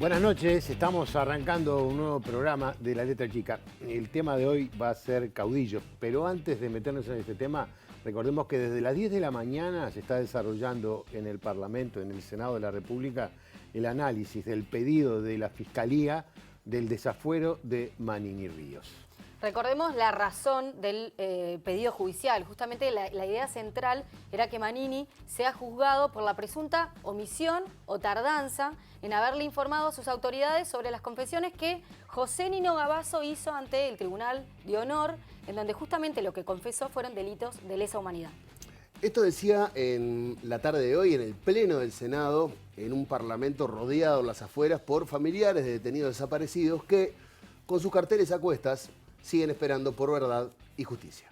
Buenas noches, estamos arrancando un nuevo programa de La Letra Chica. El tema de hoy va a ser caudillos, pero antes de meternos en este tema, recordemos que desde las 10 de la mañana se está desarrollando en el Parlamento, en el Senado de la República, el análisis del pedido de la Fiscalía del desafuero de Manini Ríos. Recordemos la razón del pedido judicial. Justamente la idea central era que Manini sea juzgado por la presunta omisión o tardanza en haberle informado a sus autoridades sobre las confesiones que José Nino Gavazo hizo ante el Tribunal de Honor, en donde justamente lo que confesó fueron delitos de lesa humanidad. Esto decía en la tarde de hoy en el Pleno del Senado, en un parlamento rodeado en las afueras por familiares de detenidos desaparecidos que, con sus carteles a cuestas, siguen esperando por verdad y justicia.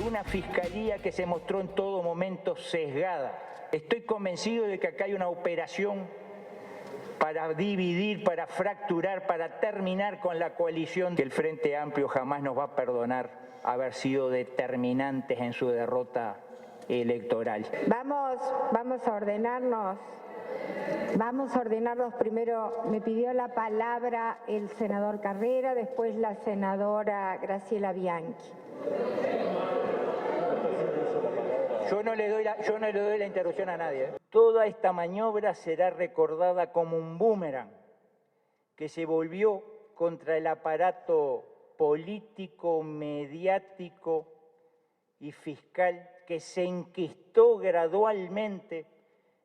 Una fiscalía que se mostró en todo momento sesgada. Estoy convencido de que acá hay una operación para dividir, para fracturar, para terminar con la coalición que el Frente Amplio jamás nos va a perdonar haber sido determinantes en su derrota electoral. Vamos a ordenarnos. Vamos a ordenarnos primero. Me pidió la palabra el senador Carrera, después la senadora Graciela Bianchi. Yo no le doy la interrupción a nadie. Toda esta maniobra será recordada como un boomerang que se volvió contra el aparato político, mediático y fiscal que se enquistó gradualmente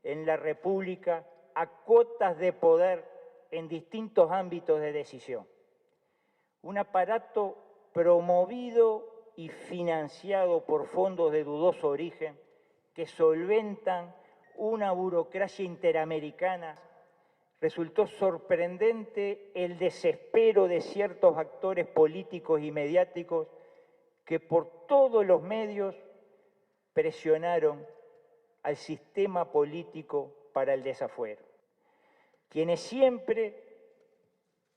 en la República a cotas de poder en distintos ámbitos de decisión. Un aparato promovido y financiado por fondos de dudoso origen que solventan una burocracia interamericana. Resultó sorprendente el desespero de ciertos actores políticos y mediáticos que por todos los medios presionaron al sistema político para el desafuero. Quienes siempre,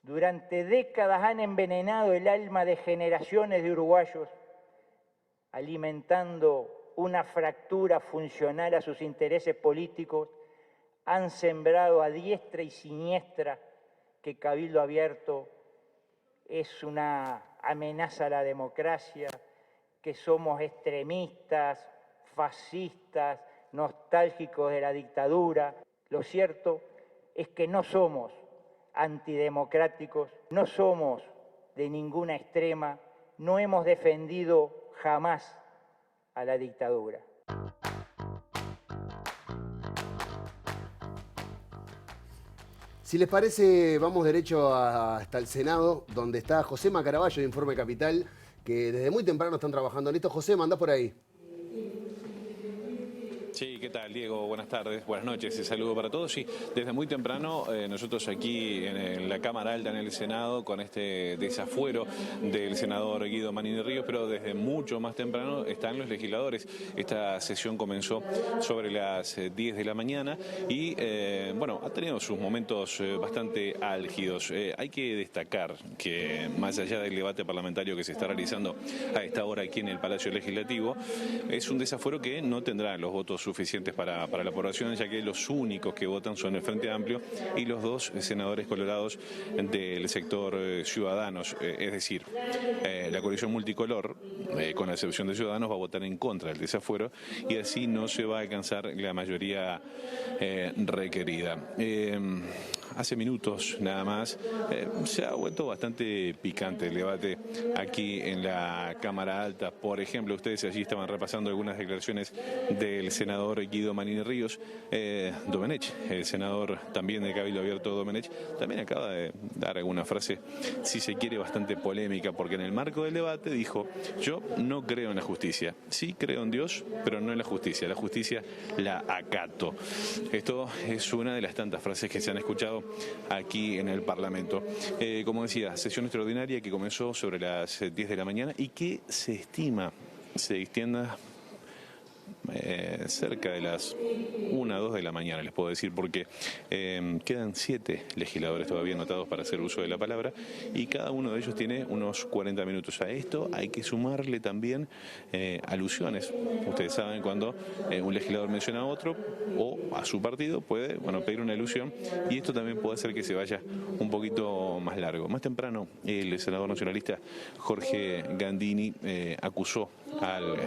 durante décadas, han envenenado el alma de generaciones de uruguayos, alimentando una fractura funcional a sus intereses políticos, han sembrado a diestra y siniestra que Cabildo Abierto es una amenaza a la democracia, que somos extremistas, fascistas, nostálgicos de la dictadura. Lo cierto es que no somos antidemocráticos, no somos de ninguna extrema, no hemos defendido jamás a la dictadura. Si les parece, vamos derecho hasta el Senado, donde está Josema Caraballo de Informe Capital, que desde muy temprano están trabajando en esto. Josema, andá por ahí. Sí, ¿qué tal, Diego? Buenas tardes, buenas noches, y saludo para todos. Sí, desde muy temprano nosotros aquí en la Cámara Alta, en el Senado, con este desafuero del senador Guido Manini Ríos, pero desde mucho más temprano están los legisladores. Esta sesión comenzó sobre las 10 de la mañana y, bueno, ha tenido sus momentos bastante álgidos. Hay que destacar que, más allá del debate parlamentario que se está realizando a esta hora aquí en el Palacio Legislativo, es un desafuero que no tendrá los votos suficientes para la aprobación, ya que los únicos que votan son el Frente Amplio y los dos senadores colorados del sector Ciudadanos. Es decir, la coalición multicolor, con la excepción de Ciudadanos, va a votar en contra del desafuero y así no se va a alcanzar la mayoría requerida. Hace minutos nada más se ha vuelto bastante picante el debate aquí en la Cámara Alta. Por ejemplo, ustedes allí estaban repasando algunas declaraciones del senador Guido Manini Ríos. Domenech, el senador también de Cabildo Abierto Domenech, también acaba de dar alguna frase, si se quiere, bastante polémica, porque en el marco del debate dijo: yo no creo en la justicia, sí creo en Dios, pero no en la justicia la acato. Esto es una de las tantas frases que se han escuchado aquí en el Parlamento. Como decía, sesión extraordinaria que comenzó sobre las 10 de la mañana y que se estima se extienda cerca de las 1 o 2 de la mañana, les puedo decir, porque quedan 7 legisladores todavía anotados para hacer uso de la palabra y cada uno de ellos tiene unos 40 minutos. A esto hay que sumarle también alusiones. Ustedes saben cuando un legislador menciona a otro o a su partido puede pedir una alusión y esto también puede hacer que se vaya un poquito más largo. Más temprano el senador nacionalista Jorge Gandini acusó al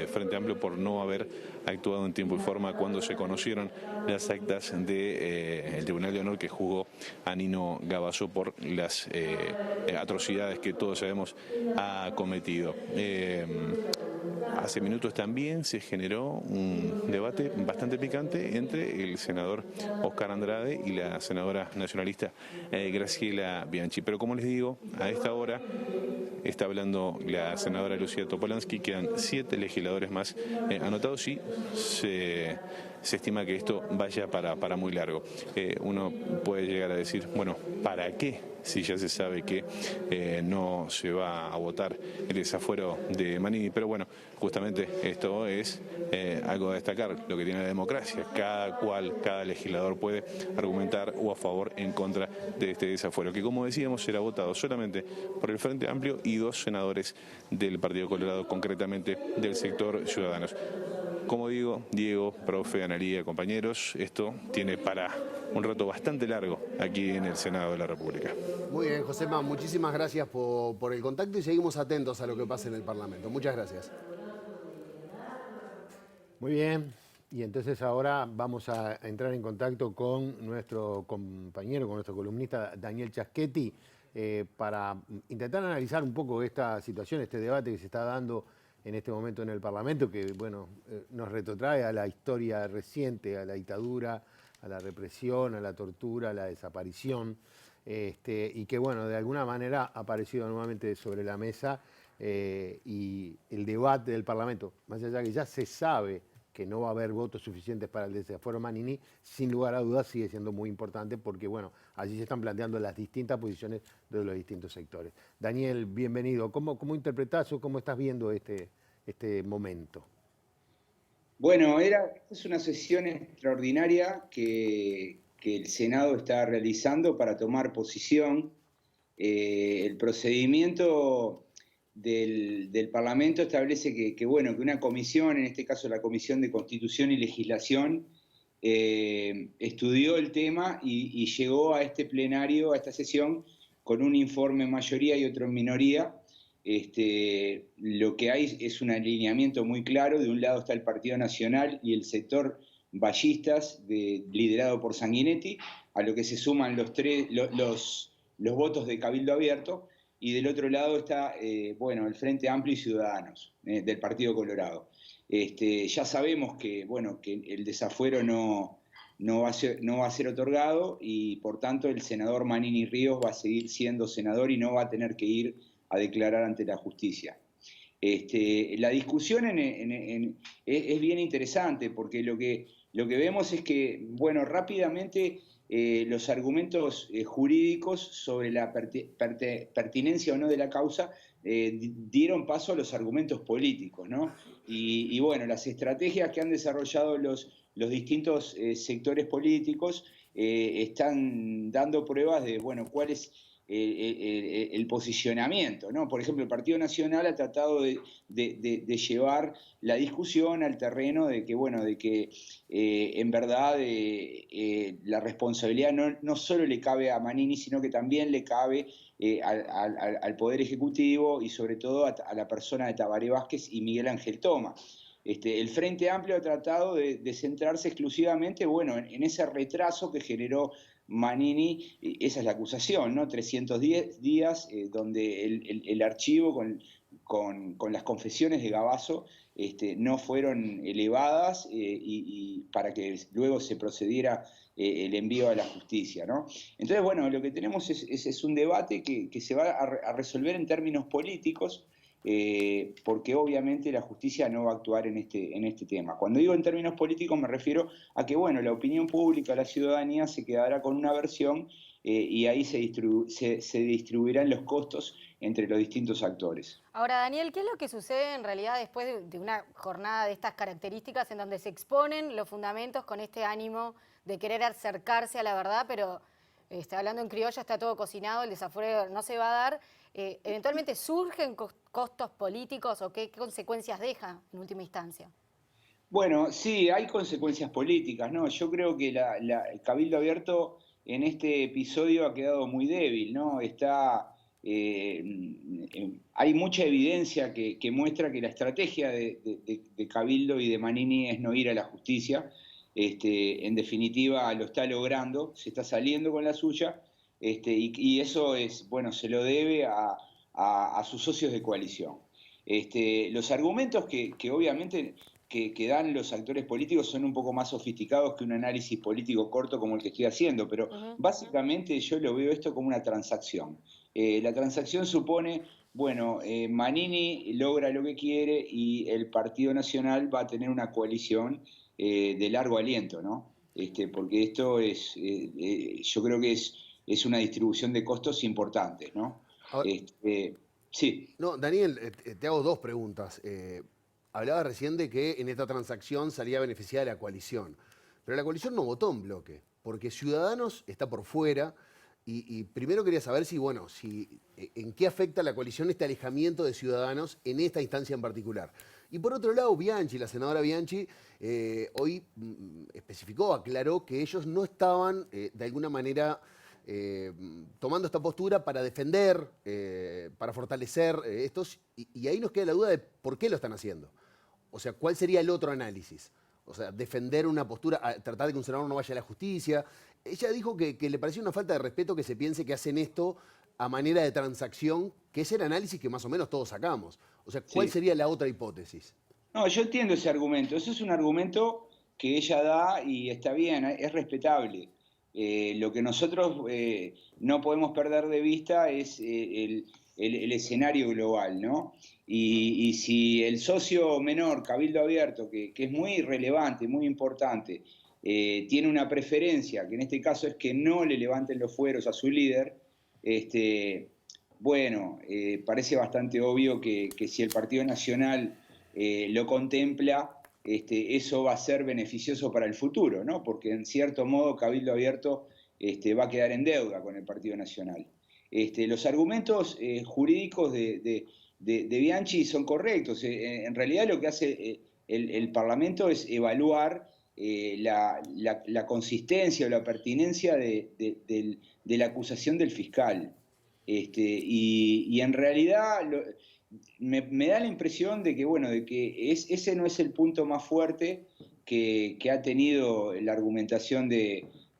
Frente Amplio por no haber actuado en tiempo y forma cuando se conocieron las actas del Tribunal de Honor que juzgó a Nino Gavazo por las atrocidades que todos sabemos ha cometido. Hace minutos también se generó un debate bastante picante entre el senador Oscar Andrade y la senadora nacionalista Graciela Bianchi. Pero como les digo, a esta hora está hablando la senadora Lucía Topolansky, quedan 7 legisladores más anotados y se estima que esto vaya para muy largo. Uno puede llegar a decir, bueno, ¿para qué? Si ya se sabe que no se va a votar el desafuero de Manini. Pero bueno, justamente esto es algo a destacar, lo que tiene la democracia. Cada legislador puede argumentar o a favor en contra de este desafuero, que como decíamos será votado solamente por el Frente Amplio y 2 senadores del Partido Colorado, concretamente del sector Ciudadanos. Como digo, Diego, profe, Analía, compañeros, esto tiene para un rato bastante largo aquí en el Senado de la República. Muy bien, Josema, muchísimas gracias por el contacto y seguimos atentos a lo que pasa en el Parlamento. Muchas gracias. Muy bien, y entonces ahora vamos a entrar en contacto con nuestro compañero, con nuestro columnista Daniel Chaschetti, para intentar analizar un poco esta situación, este debate que se está dando en este momento en el Parlamento, que nos retrotrae a la historia reciente, a la dictadura, a la represión, a la tortura, a la desaparición, y que de alguna manera ha aparecido nuevamente sobre la mesa y el debate del Parlamento, más allá que ya se sabe que no va a haber votos suficientes para el desafuero Manini, sin lugar a dudas sigue siendo muy importante porque allí se están planteando las distintas posiciones de los distintos sectores. Daniel, bienvenido. ¿Cómo interpretás o cómo estás viendo este momento? Bueno, es una sesión extraordinaria que el Senado está realizando para tomar posición. El procedimiento del Parlamento establece que una comisión, en este caso la Comisión de Constitución y Legislación, estudió el tema y llegó a este plenario, a esta sesión, con un informe en mayoría y otro en minoría. Lo que hay es un alineamiento muy claro. De un lado está el Partido Nacional y el sector vallistas, liderado por Sanguinetti, a lo que se suman los votos de Cabildo Abierto, y del otro lado está el Frente Amplio y Ciudadanos, del Partido Colorado. Ya sabemos que el desafuero no va a ser otorgado y por tanto el senador Manini Ríos va a seguir siendo senador y no va a tener que ir a declarar ante la justicia. La discusión es bien interesante porque lo que vemos es que, rápidamente los argumentos jurídicos sobre la pertinencia o no de la causa dieron paso a los argumentos políticos, ¿no? Y las estrategias que han desarrollado los distintos sectores políticos están dando pruebas de, cuál es el posicionamiento, ¿no? Por ejemplo, el Partido Nacional ha tratado de llevar la discusión al terreno de que en verdad la responsabilidad no solo le cabe a Manini, sino que también le cabe al Poder Ejecutivo y sobre todo a la persona de Tabaré Vázquez y Miguel Ángel Toma. El Frente Amplio ha tratado de centrarse exclusivamente en ese retraso que generó Manini. Esa es la acusación, ¿no? 310 días donde el archivo con las confesiones de Gavazo no fueron elevadas y para que luego se procediera el envío a la justicia, ¿no? Entonces, lo que tenemos es un debate que se va a resolver en términos políticos, porque obviamente la justicia no va a actuar en este tema. Cuando digo en términos políticos me refiero a que la opinión pública, la ciudadanía se quedará con una versión y ahí se distribuirán los costos entre los distintos actores. Ahora, Daniel, ¿qué es lo que sucede en realidad después de una jornada de estas características en donde se exponen los fundamentos con este ánimo de querer acercarse a la verdad, pero hablando en criollo, está todo cocinado, el desafuero no se va a dar? ¿Eventualmente surgen costos políticos o qué consecuencias deja en última instancia? Bueno, sí, hay consecuencias políticas, ¿no? Yo creo que el Cabildo Abierto en este episodio ha quedado muy débil, ¿no? Hay mucha evidencia que muestra que la estrategia de Cabildo y de Manini es no ir a la justicia. En definitiva, lo está logrando, se está saliendo con la suya, y eso es, bueno, se lo debe a sus socios de coalición. Los argumentos que obviamente que dan los actores políticos son un poco más sofisticados que un análisis político corto como el que estoy haciendo, pero básicamente yo lo veo esto como una transacción. La transacción supone, bueno, Manini logra lo que quiere y el Partido Nacional va a tener una coalición de largo aliento, ¿no? Porque esto es, yo creo que es una distribución de costos importantes, ¿no? Ahora, sí. No, Daniel, te hago dos preguntas. Hablaba recién de que en esta transacción salía beneficiada la coalición, pero la coalición no votó en bloque, porque Ciudadanos está por fuera, y primero quería saber en qué afecta a la coalición este alejamiento de Ciudadanos en esta instancia en particular. Y por otro lado, Bianchi, la senadora Bianchi, hoy especificó, aclaró que ellos no estaban de alguna manera tomando esta postura para defender, para fortalecer estos, y ahí nos queda la duda de por qué lo están haciendo. O sea, ¿cuál sería el otro análisis? O sea, defender una postura, tratar de que un senador no vaya a la justicia. Ella dijo que le parecía una falta de respeto que se piense que hacen esto a manera de transacción, que es el análisis que más o menos todos sacamos. O sea, ¿cuál sería la otra hipótesis? No, yo entiendo ese argumento. Eso es un argumento que ella da y está bien, es respetable. Lo que nosotros no podemos perder de vista es el escenario global, ¿no? Y si el socio menor, Cabildo Abierto, que es muy relevante, muy importante, tiene una preferencia, que en este caso es que no le levanten los fueros a su líder, bueno, parece bastante obvio que si el Partido Nacional lo contempla, eso va a ser beneficioso para el futuro, ¿no? Porque en cierto modo Cabildo Abierto va a quedar en deuda con el Partido Nacional. Los argumentos jurídicos de Bianchi son correctos. En realidad lo que hace el Parlamento es evaluar la consistencia o la pertinencia de la acusación del fiscal. Y en realidad me da la impresión de que, bueno, ese no es el punto más fuerte que ha tenido la argumentación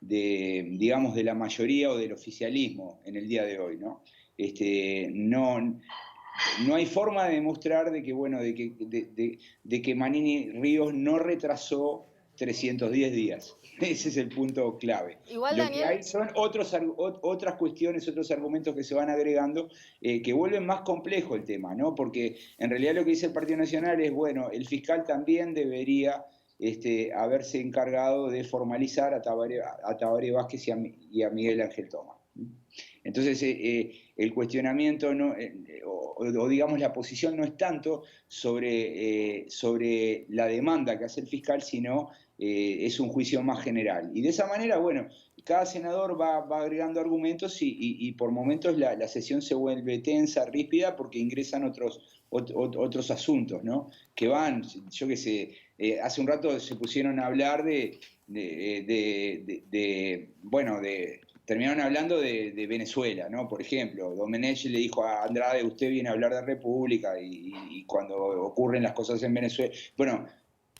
digamos, de la mayoría o del oficialismo en el día de hoy, ¿no? No hay forma de demostrar de que, bueno, de que Manini Ríos no retrasó 310 días. Ese es el punto clave. Igual, Lo Daniel, que hay son otras cuestiones, otros argumentos que se van agregando que vuelven más complejo el tema, ¿no? Porque en realidad lo que dice el Partido Nacional es, bueno, el fiscal también debería haberse encargado de formalizar a Tabaré Vázquez y a Miguel Ángel Tomás. Entonces, el cuestionamiento o digamos la posición no es tanto sobre la demanda que hace el fiscal, sino es un juicio más general. Y de esa manera, bueno, cada senador va agregando argumentos y por momentos la sesión se vuelve tensa, ríspida, porque ingresan otros asuntos, ¿no? Que van, yo qué sé, hace un rato se pusieron a hablar terminaron hablando de Venezuela, ¿no? Por ejemplo, Domenech le dijo a Andrade, usted viene a hablar de República y cuando ocurren las cosas en Venezuela. Bueno,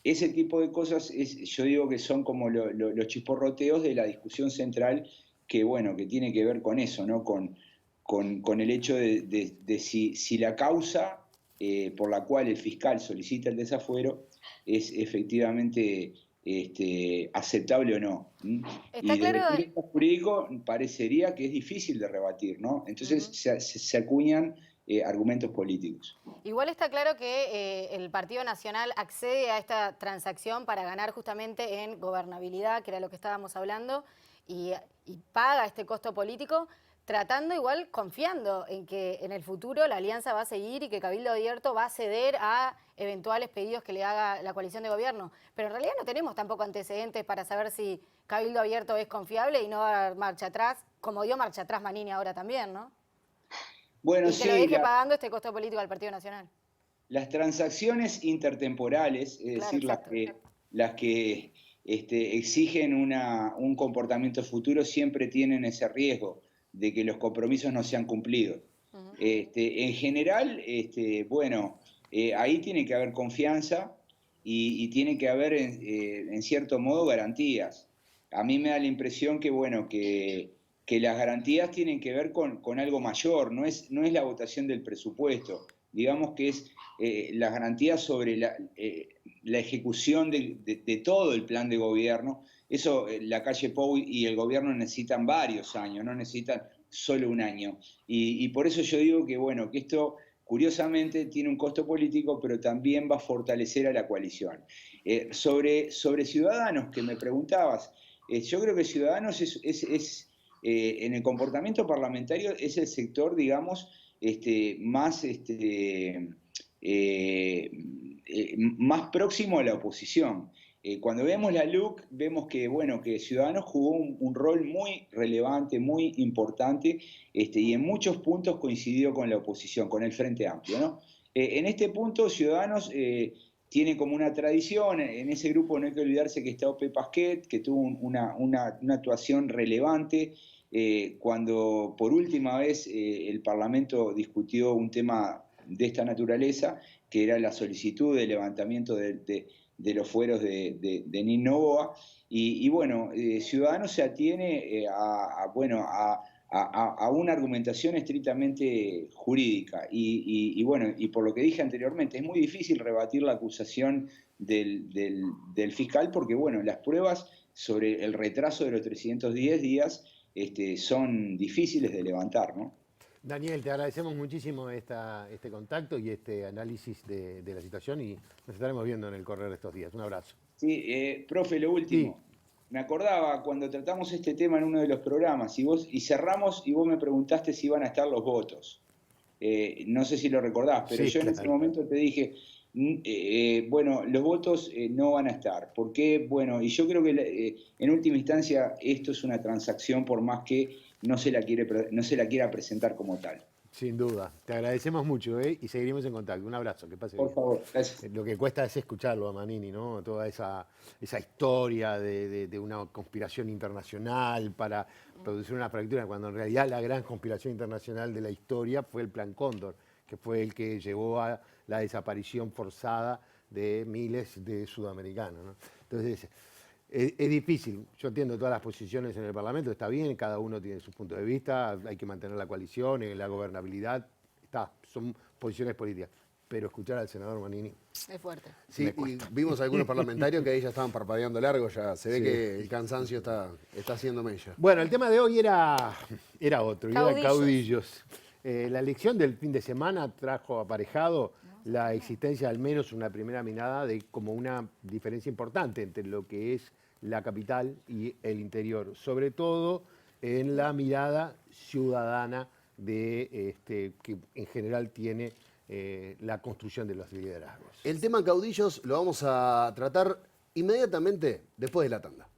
ese tipo de cosas yo digo que son como los chisporroteos de la discusión central que, bueno, que tiene que ver con eso, ¿no? Con el hecho de si la causa por la cual el fiscal solicita el desafuero es efectivamente aceptable o no. Está y claro. desde el punto de vista jurídico parecería que es difícil de rebatir, ¿no? Entonces se acuñan argumentos políticos. Igual está claro que el Partido Nacional accede a esta transacción para ganar justamente en gobernabilidad, que era lo que estábamos hablando, y paga este costo político, tratando igual, confiando en que en el futuro la alianza va a seguir y que Cabildo Abierto va a ceder a eventuales pedidos que le haga la coalición de gobierno. Pero en realidad no tenemos tampoco antecedentes para saber si Cabildo Abierto es confiable y no va a dar marcha atrás, como dio marcha atrás Manini ahora también, ¿no? Bueno, Y que lo deje pagando este costo político al Partido Nacional. Las transacciones intertemporales, es Claro, decir, las que exigen un comportamiento futuro, siempre tienen ese riesgo de que los compromisos no sean cumplidos. En general, bueno, ahí tiene que haber confianza y tiene que haber, en cierto modo, garantías. A mí me da la impresión que, bueno, que las garantías tienen que ver con algo mayor, no es la votación del presupuesto, digamos que es las garantías sobre la ejecución de todo el plan de gobierno. Eso la calle Pou y el gobierno necesitan varios años, no necesitan solo un año. Y por eso yo digo que, bueno, que esto curiosamente tiene un costo político, pero también va a fortalecer a la coalición. Sobre Ciudadanos, que me preguntabas, yo creo que Ciudadanos en el comportamiento parlamentario es el sector, digamos, más más próximo a la oposición. Cuando vemos la LUC, vemos que, bueno, que Ciudadanos jugó un rol muy relevante, muy importante, y en muchos puntos coincidió con la oposición, con el Frente Amplio, ¿no? En este punto, Ciudadanos tiene como una tradición, en ese grupo no hay que olvidarse que está Ope Pasquet, que tuvo una actuación relevante, cuando por última vez el Parlamento discutió un tema de esta naturaleza, que era la solicitud de levantamiento de los fueros de Nin Noboa, y bueno, Ciudadanos se atiene a una argumentación estrictamente jurídica, y bueno, y por lo que dije anteriormente, es muy difícil rebatir la acusación del fiscal, porque bueno, las pruebas sobre el retraso de los 310 días son difíciles de levantar, ¿no? Daniel, te agradecemos muchísimo este contacto y este análisis de la situación y nos estaremos viendo en el correr de estos días. Un abrazo. Sí, profe, lo último. Sí. Me acordaba cuando tratamos este tema en uno de los programas y cerramos y vos me preguntaste si iban a estar los votos. No sé si lo recordás, pero sí, yo en ese momento te dije, bueno, los votos no van a estar. ¿Por qué? Bueno, y yo creo que en última instancia esto es una transacción por más que no se la quiera presentar como tal. Sin duda. Te agradecemos mucho y seguiremos en contacto. Un abrazo, que pase bien. Por favor, gracias. Lo que cuesta es escucharlo a Manini, ¿no? Toda esa historia de una conspiración internacional para producir una fractura, cuando en realidad la gran conspiración internacional de la historia fue el Plan Cóndor, que fue el que llevó a la desaparición forzada de miles de sudamericanos, ¿no? Entonces, es difícil. Yo entiendo todas las posiciones en el Parlamento, está bien, cada uno tiene su punto de vista, hay que mantener la coalición, la gobernabilidad, son posiciones políticas. Pero escuchar al senador Manini es fuerte. Sí, y vimos algunos parlamentarios que ahí ya estaban parpadeando largo, ya se ve que el cansancio está haciendo mella. Bueno, el tema de hoy era otro, era caudillos. La elección del fin de semana trajo aparejado la existencia, al menos una primera mirada, de como una diferencia importante entre lo que es la capital y el interior, sobre todo en la mirada ciudadana de que en general tiene la construcción de los liderazgos. El tema caudillos lo vamos a tratar inmediatamente después de la tanda.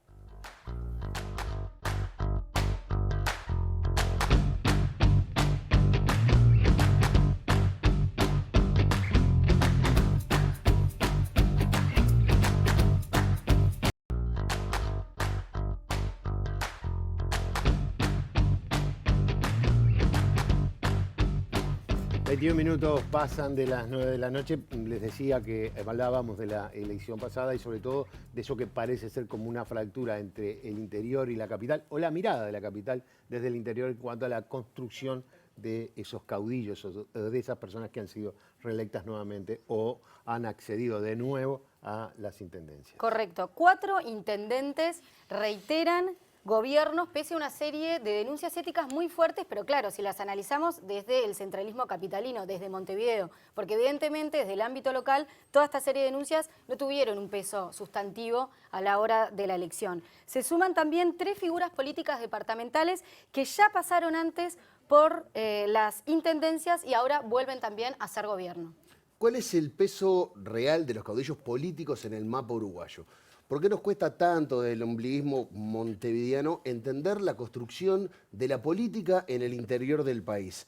Minutos pasan de las 9 de la noche. Les decía que hablábamos de la elección pasada y sobre todo de eso que parece ser como una fractura entre el interior y la capital, o la mirada de la capital desde el interior en cuanto a la construcción de esos caudillos, o de esas personas que han sido reelectas nuevamente o han accedido de nuevo a las intendencias. Correcto. 4 intendentes reiteran gobiernos, pese a una serie de denuncias éticas muy fuertes, pero claro, si las analizamos desde el centralismo capitalino, desde Montevideo, porque evidentemente desde el ámbito local toda esta serie de denuncias no tuvieron un peso sustantivo a la hora de la elección. Se suman también 3 figuras políticas departamentales que ya pasaron antes por las intendencias y ahora vuelven también a ser gobierno. ¿Cuál es el peso real de los caudillos políticos en el mapa uruguayo? ¿Por qué nos cuesta tanto del ombliguismo montevideano entender la construcción de la política en el interior del país?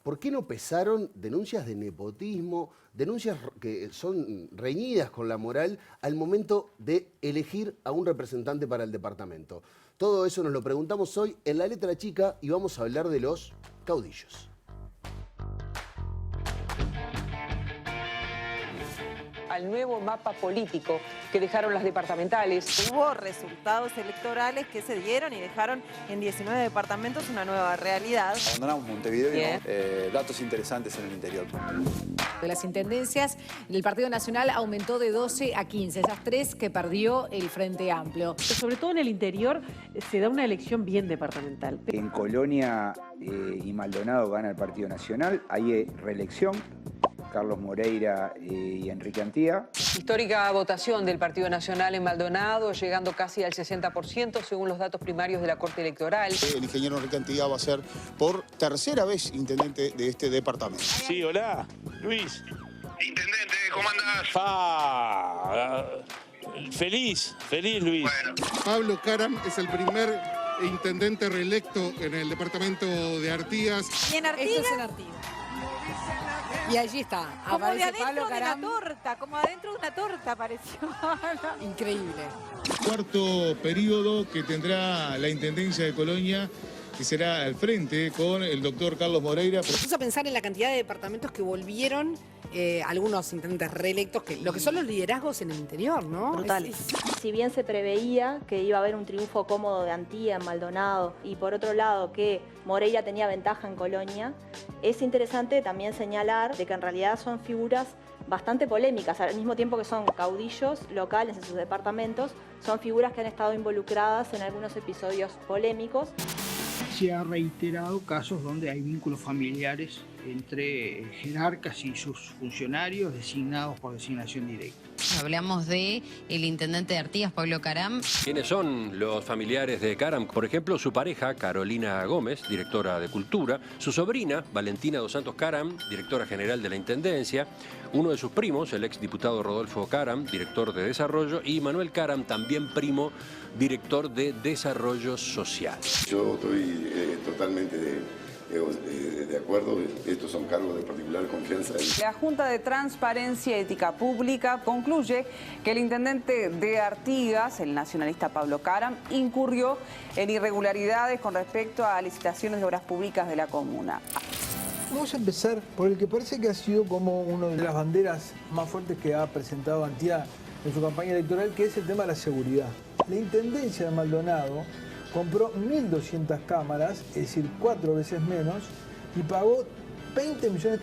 ¿Por qué no pesaron denuncias de nepotismo, denuncias que son reñidas con la moral al momento de elegir a un representante para el departamento? Todo eso nos lo preguntamos hoy en La Letra Chica y vamos a hablar de los caudillos. Al nuevo mapa político que dejaron las departamentales. Hubo resultados electorales que se dieron y dejaron en 19 departamentos una nueva realidad. Abandonamos Montevideo y datos interesantes en el interior. De las intendencias, el Partido Nacional aumentó de 12 a 15, esas 3 que perdió el Frente Amplio. Sobre todo en el interior se da una elección bien departamental. En Colonia y Maldonado gana el Partido Nacional, hay reelección. Carlos Moreira y Enrique Antía. Histórica votación del Partido Nacional en Maldonado, llegando casi al 60% según los datos primarios de la Corte Electoral. El ingeniero Enrique Antía va a ser por tercera vez intendente de este departamento. Sí, hola, Luis. Intendente, ¿cómo andás? Feliz, Luis. Bueno. Pablo Caram es el primer intendente reelecto en el departamento de Artigas. ¿Y en Artigas? Esto es en Artigas. Y allí está, como aparece de adentro Pablo Caram. de una torta, como adentro de una torta apareció. Increíble. Cuarto periodo que tendrá la Intendencia de Colonia, que será al frente con el doctor Carlos Moreira. Me puse a pensar en la cantidad de departamentos que volvieron, algunos intendentes reelectos, que lo que son los liderazgos en el interior, ¿no? Brutales. Si bien se preveía que iba a haber un triunfo cómodo de Antía en Maldonado y por otro lado que Moreira tenía ventaja en Colonia, es interesante también señalar de que en realidad son figuras bastante polémicas, al mismo tiempo que son caudillos locales en sus departamentos, son figuras que han estado involucradas en algunos episodios polémicos. Se ha reiterado casos donde hay vínculos familiares entre jerarcas y sus funcionarios designados por designación directa. Hablamos de el intendente de Artigas, Pablo Caram. ¿Quiénes son los familiares de Caram? Por ejemplo, su pareja, Carolina Gómez, directora de Cultura, su sobrina, Valentina dos Santos Caram, directora general de la Intendencia, uno de sus primos, el exdiputado Rodolfo Caram, director de Desarrollo, y Manuel Caram, también primo, director de Desarrollo Social. Yo estoy totalmente de acuerdo, estos son cargos de particular confianza. La Junta de Transparencia y Ética Pública concluye que el intendente de Artigas, el nacionalista Pablo Caram, incurrió en irregularidades con respecto a licitaciones de obras públicas de la comuna. Vamos a empezar por el que parece que ha sido como una de las banderas más fuertes que ha presentado Antía en su campaña electoral, que es el tema de la seguridad. La Intendencia de Maldonado compró 1.200 cámaras, es decir, 4 veces menos, y pagó 20 millones,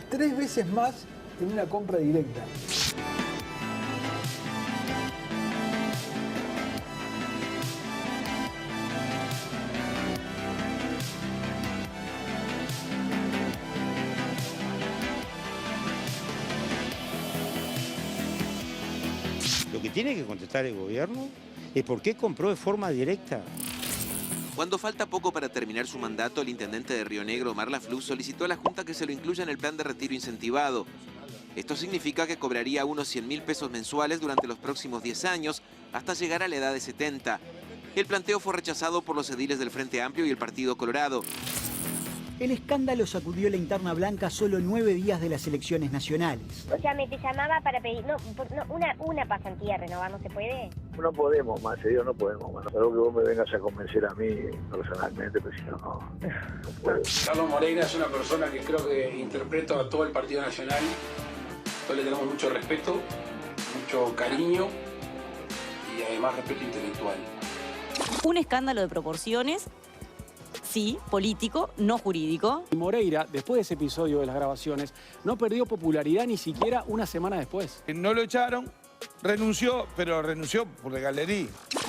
3 veces más en una compra directa. Lo que tiene que contestar el gobierno es por qué compró de forma directa. Cuando falta poco para terminar su mandato, el intendente de Río Negro, Omar Lafluz, solicitó a la Junta que se lo incluya en el plan de retiro incentivado. Esto significa que cobraría unos 100.000 pesos mensuales durante los próximos 10 años, hasta llegar a la edad de 70. El planteo fue rechazado por los ediles del Frente Amplio y el Partido Colorado. El escándalo sacudió la interna blanca solo 9 días de las elecciones nacionales. O sea, te llamaba para pedir, una pasantía renovar, ¿no se puede? No podemos más, yo no podemos más. Espero que vos me vengas a convencer a mí personalmente, pero si no, no puedo. Carlos Moreira es una persona que creo que interpreta a todo el Partido Nacional. Todos le tenemos mucho respeto, mucho cariño y además respeto intelectual. Un escándalo de proporciones. Sí, político, no jurídico. Moreira, después de ese episodio de las grabaciones, no perdió popularidad ni siquiera una semana después. No lo echaron renunció, pero renunció por regalería.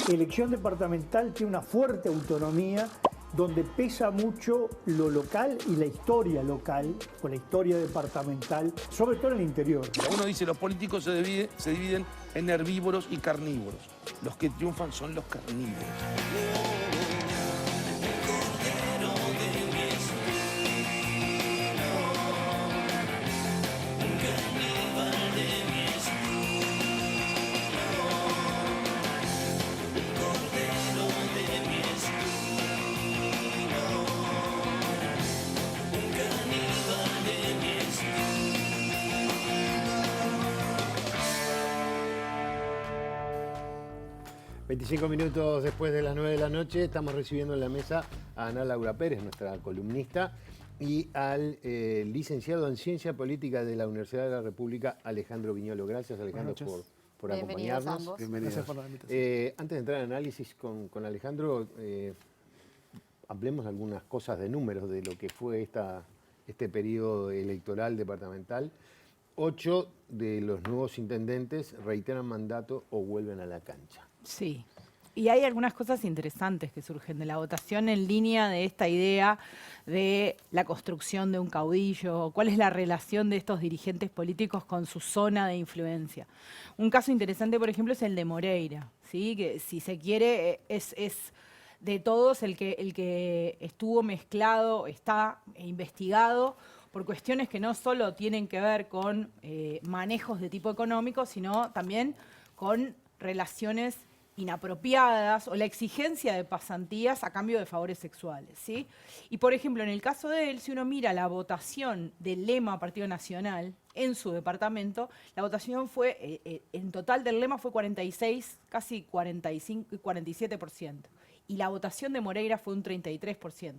Elección departamental tiene una fuerte autonomía donde pesa mucho lo local y la historia local, o la historia departamental, sobre todo en el interior. Uno dice los políticos se dividen en herbívoros y carnívoros. Los que triunfan son los carnívoros. Minutos después de las 9 de la noche, estamos recibiendo en la mesa a Ana Laura Pérez, nuestra columnista, y al licenciado en Ciencia Política de la Universidad de la República, Alejandro Viñolo. Gracias, Alejandro, por acompañarnos. Bienvenidos. Gracias por la invitación. Antes de entrar en análisis con Alejandro, hablemos algunas cosas de números de lo que fue este periodo electoral departamental. 8 de los nuevos intendentes reiteran mandato o vuelven a la cancha. Sí, y hay algunas cosas interesantes que surgen de la votación en línea de esta idea de la construcción de un caudillo, cuál es la relación de estos dirigentes políticos con su zona de influencia. Un caso interesante, por ejemplo, es el de Moreira, ¿sí? Que si se quiere es de todos el que estuvo mezclado, está investigado por cuestiones que no solo tienen que ver con manejos de tipo económico, sino también con relaciones inapropiadas o la exigencia de pasantías a cambio de favores sexuales, ¿sí? Y, por ejemplo, en el caso de él, si uno mira la votación del lema Partido Nacional en su departamento, la votación fue, en total del lema fue 46, casi 45, 47%. Y la votación de Moreira fue un 33%.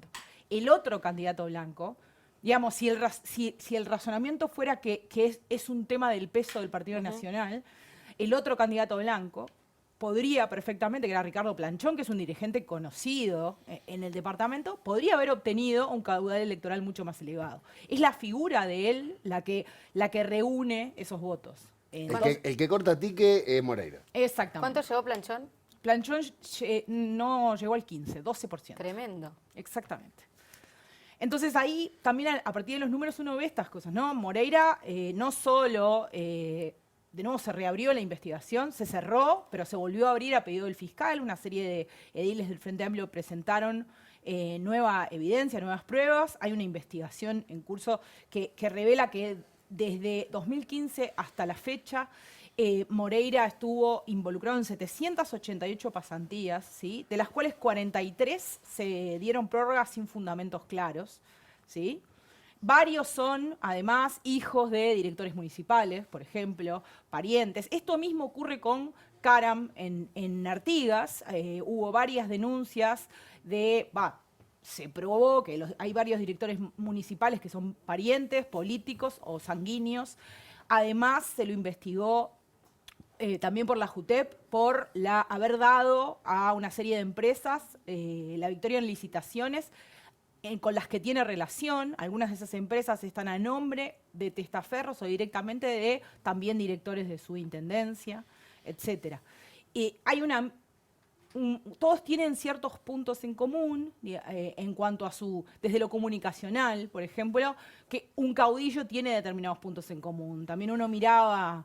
El otro candidato blanco, digamos, si el razonamiento fuera que es un tema del peso del Partido Nacional, el otro candidato blanco podría perfectamente, que era Ricardo Planchón, que es un dirigente conocido en el departamento, podría haber obtenido un caudal electoral mucho más elevado. Es la figura de él la que reúne esos votos. El que corta tique es Moreira. Exactamente. ¿Cuánto llegó Planchón? Planchón no llegó al 15, 12%. Tremendo. Exactamente. Entonces ahí también a partir de los números uno ve estas cosas, ¿no? Moreira no solo... de nuevo se reabrió la investigación, se cerró, pero se volvió a abrir a pedido del fiscal. Una serie de ediles del Frente Amplio presentaron nueva evidencia, nuevas pruebas. Hay una investigación en curso que revela que desde 2015 hasta la fecha Moreira estuvo involucrado en 788 pasantías, ¿sí? De las cuales 43 se dieron prórrogas sin fundamentos claros, ¿sí? Varios son, además, hijos de directores municipales, por ejemplo, parientes. Esto mismo ocurre con Caram en Artigas. Hubo varias denuncias se probó que hay varios directores municipales que son parientes, políticos o sanguíneos. Además, se lo investigó también por la JUTEP por haber dado a una serie de empresas la victoria en licitaciones con las que tiene relación. Algunas de esas empresas están a nombre de testaferros o directamente de también directores de su intendencia, etc. Todos tienen ciertos puntos en común en cuanto a desde lo comunicacional, por ejemplo, que un caudillo tiene determinados puntos en común. También uno miraba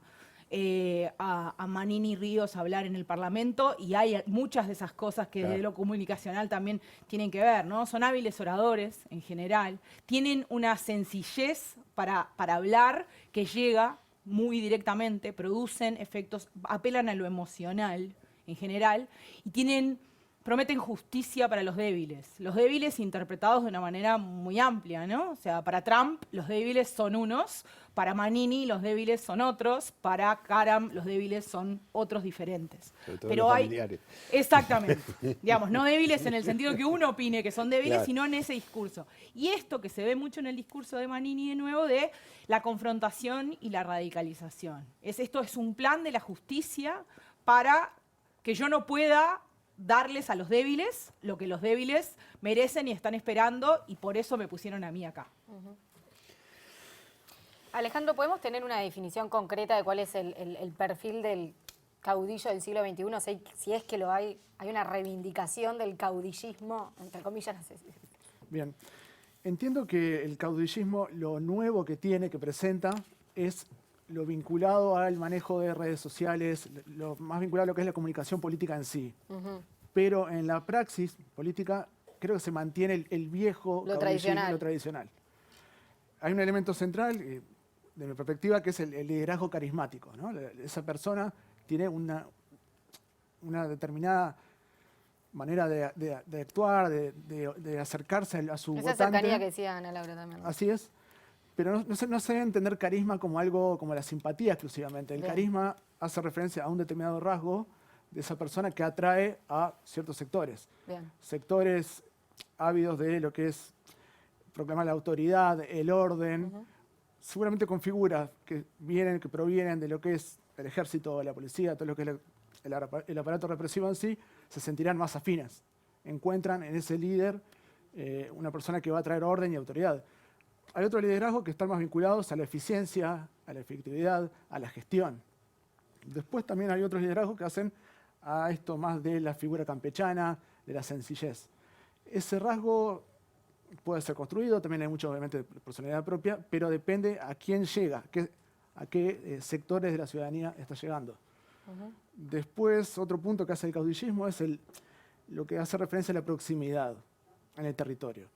a Manini Ríos hablar en el Parlamento y hay muchas de esas cosas que desde lo comunicacional también tienen que ver, ¿no? Son hábiles oradores en general, tienen una sencillez para hablar que llega muy directamente, producen efectos, apelan a lo emocional en general y prometen justicia para los débiles interpretados de una manera muy amplia, ¿no? O sea, para Trump los débiles son unos, para Manini los débiles son otros, para Caram los débiles son otros diferentes. Sobre todo los familiares. Exactamente. Digamos, no débiles en el sentido que uno opine que son débiles, sino en ese discurso. Y esto que se ve mucho en el discurso de Manini de nuevo, de la confrontación y la radicalización. Esto es un plan de la justicia para que yo no pueda darles a los débiles lo que los débiles merecen y están esperando, y por eso me pusieron a mí acá. Alejandro, ¿podemos tener una definición concreta de cuál es el perfil del caudillo del siglo XXI? Si es que lo hay una reivindicación del caudillismo, entre comillas, no sé si... Bien, entiendo que el caudillismo, lo nuevo que tiene, que presenta, es lo vinculado al manejo de redes sociales, lo más vinculado a lo que es la comunicación política en sí. Pero en la praxis política creo que se mantiene el viejo caudillismo, lo tradicional. Hay un elemento central, de mi perspectiva, que es el liderazgo carismático, ¿no? Esa persona tiene una determinada manera de actuar, de acercarse a su votante. Esa cercanía que decía Ana Laura también, ¿no? Así es. Pero no se debe entender carisma como algo, como la simpatía exclusivamente. El carisma hace referencia a un determinado rasgo de esa persona que atrae a ciertos sectores. Bien. Sectores ávidos de lo que es proclamar la autoridad, el orden, seguramente con figuras que provienen de lo que es el ejército, la policía, todo lo que es el aparato represivo en sí, se sentirán más afines. Encuentran en ese líder una persona que va a traer orden y autoridad. Hay otro liderazgo que están más vinculados a la eficiencia, a la efectividad, a la gestión. Después también hay otros liderazgos que hacen a esto más de la figura campechana, de la sencillez. Ese rasgo puede ser construido, también hay mucho, obviamente, de personalidad propia, pero depende a quién llega, a qué sectores de la ciudadanía está llegando. Después, otro punto que hace el caudillismo es lo que hace referencia a la proximidad en el territorio.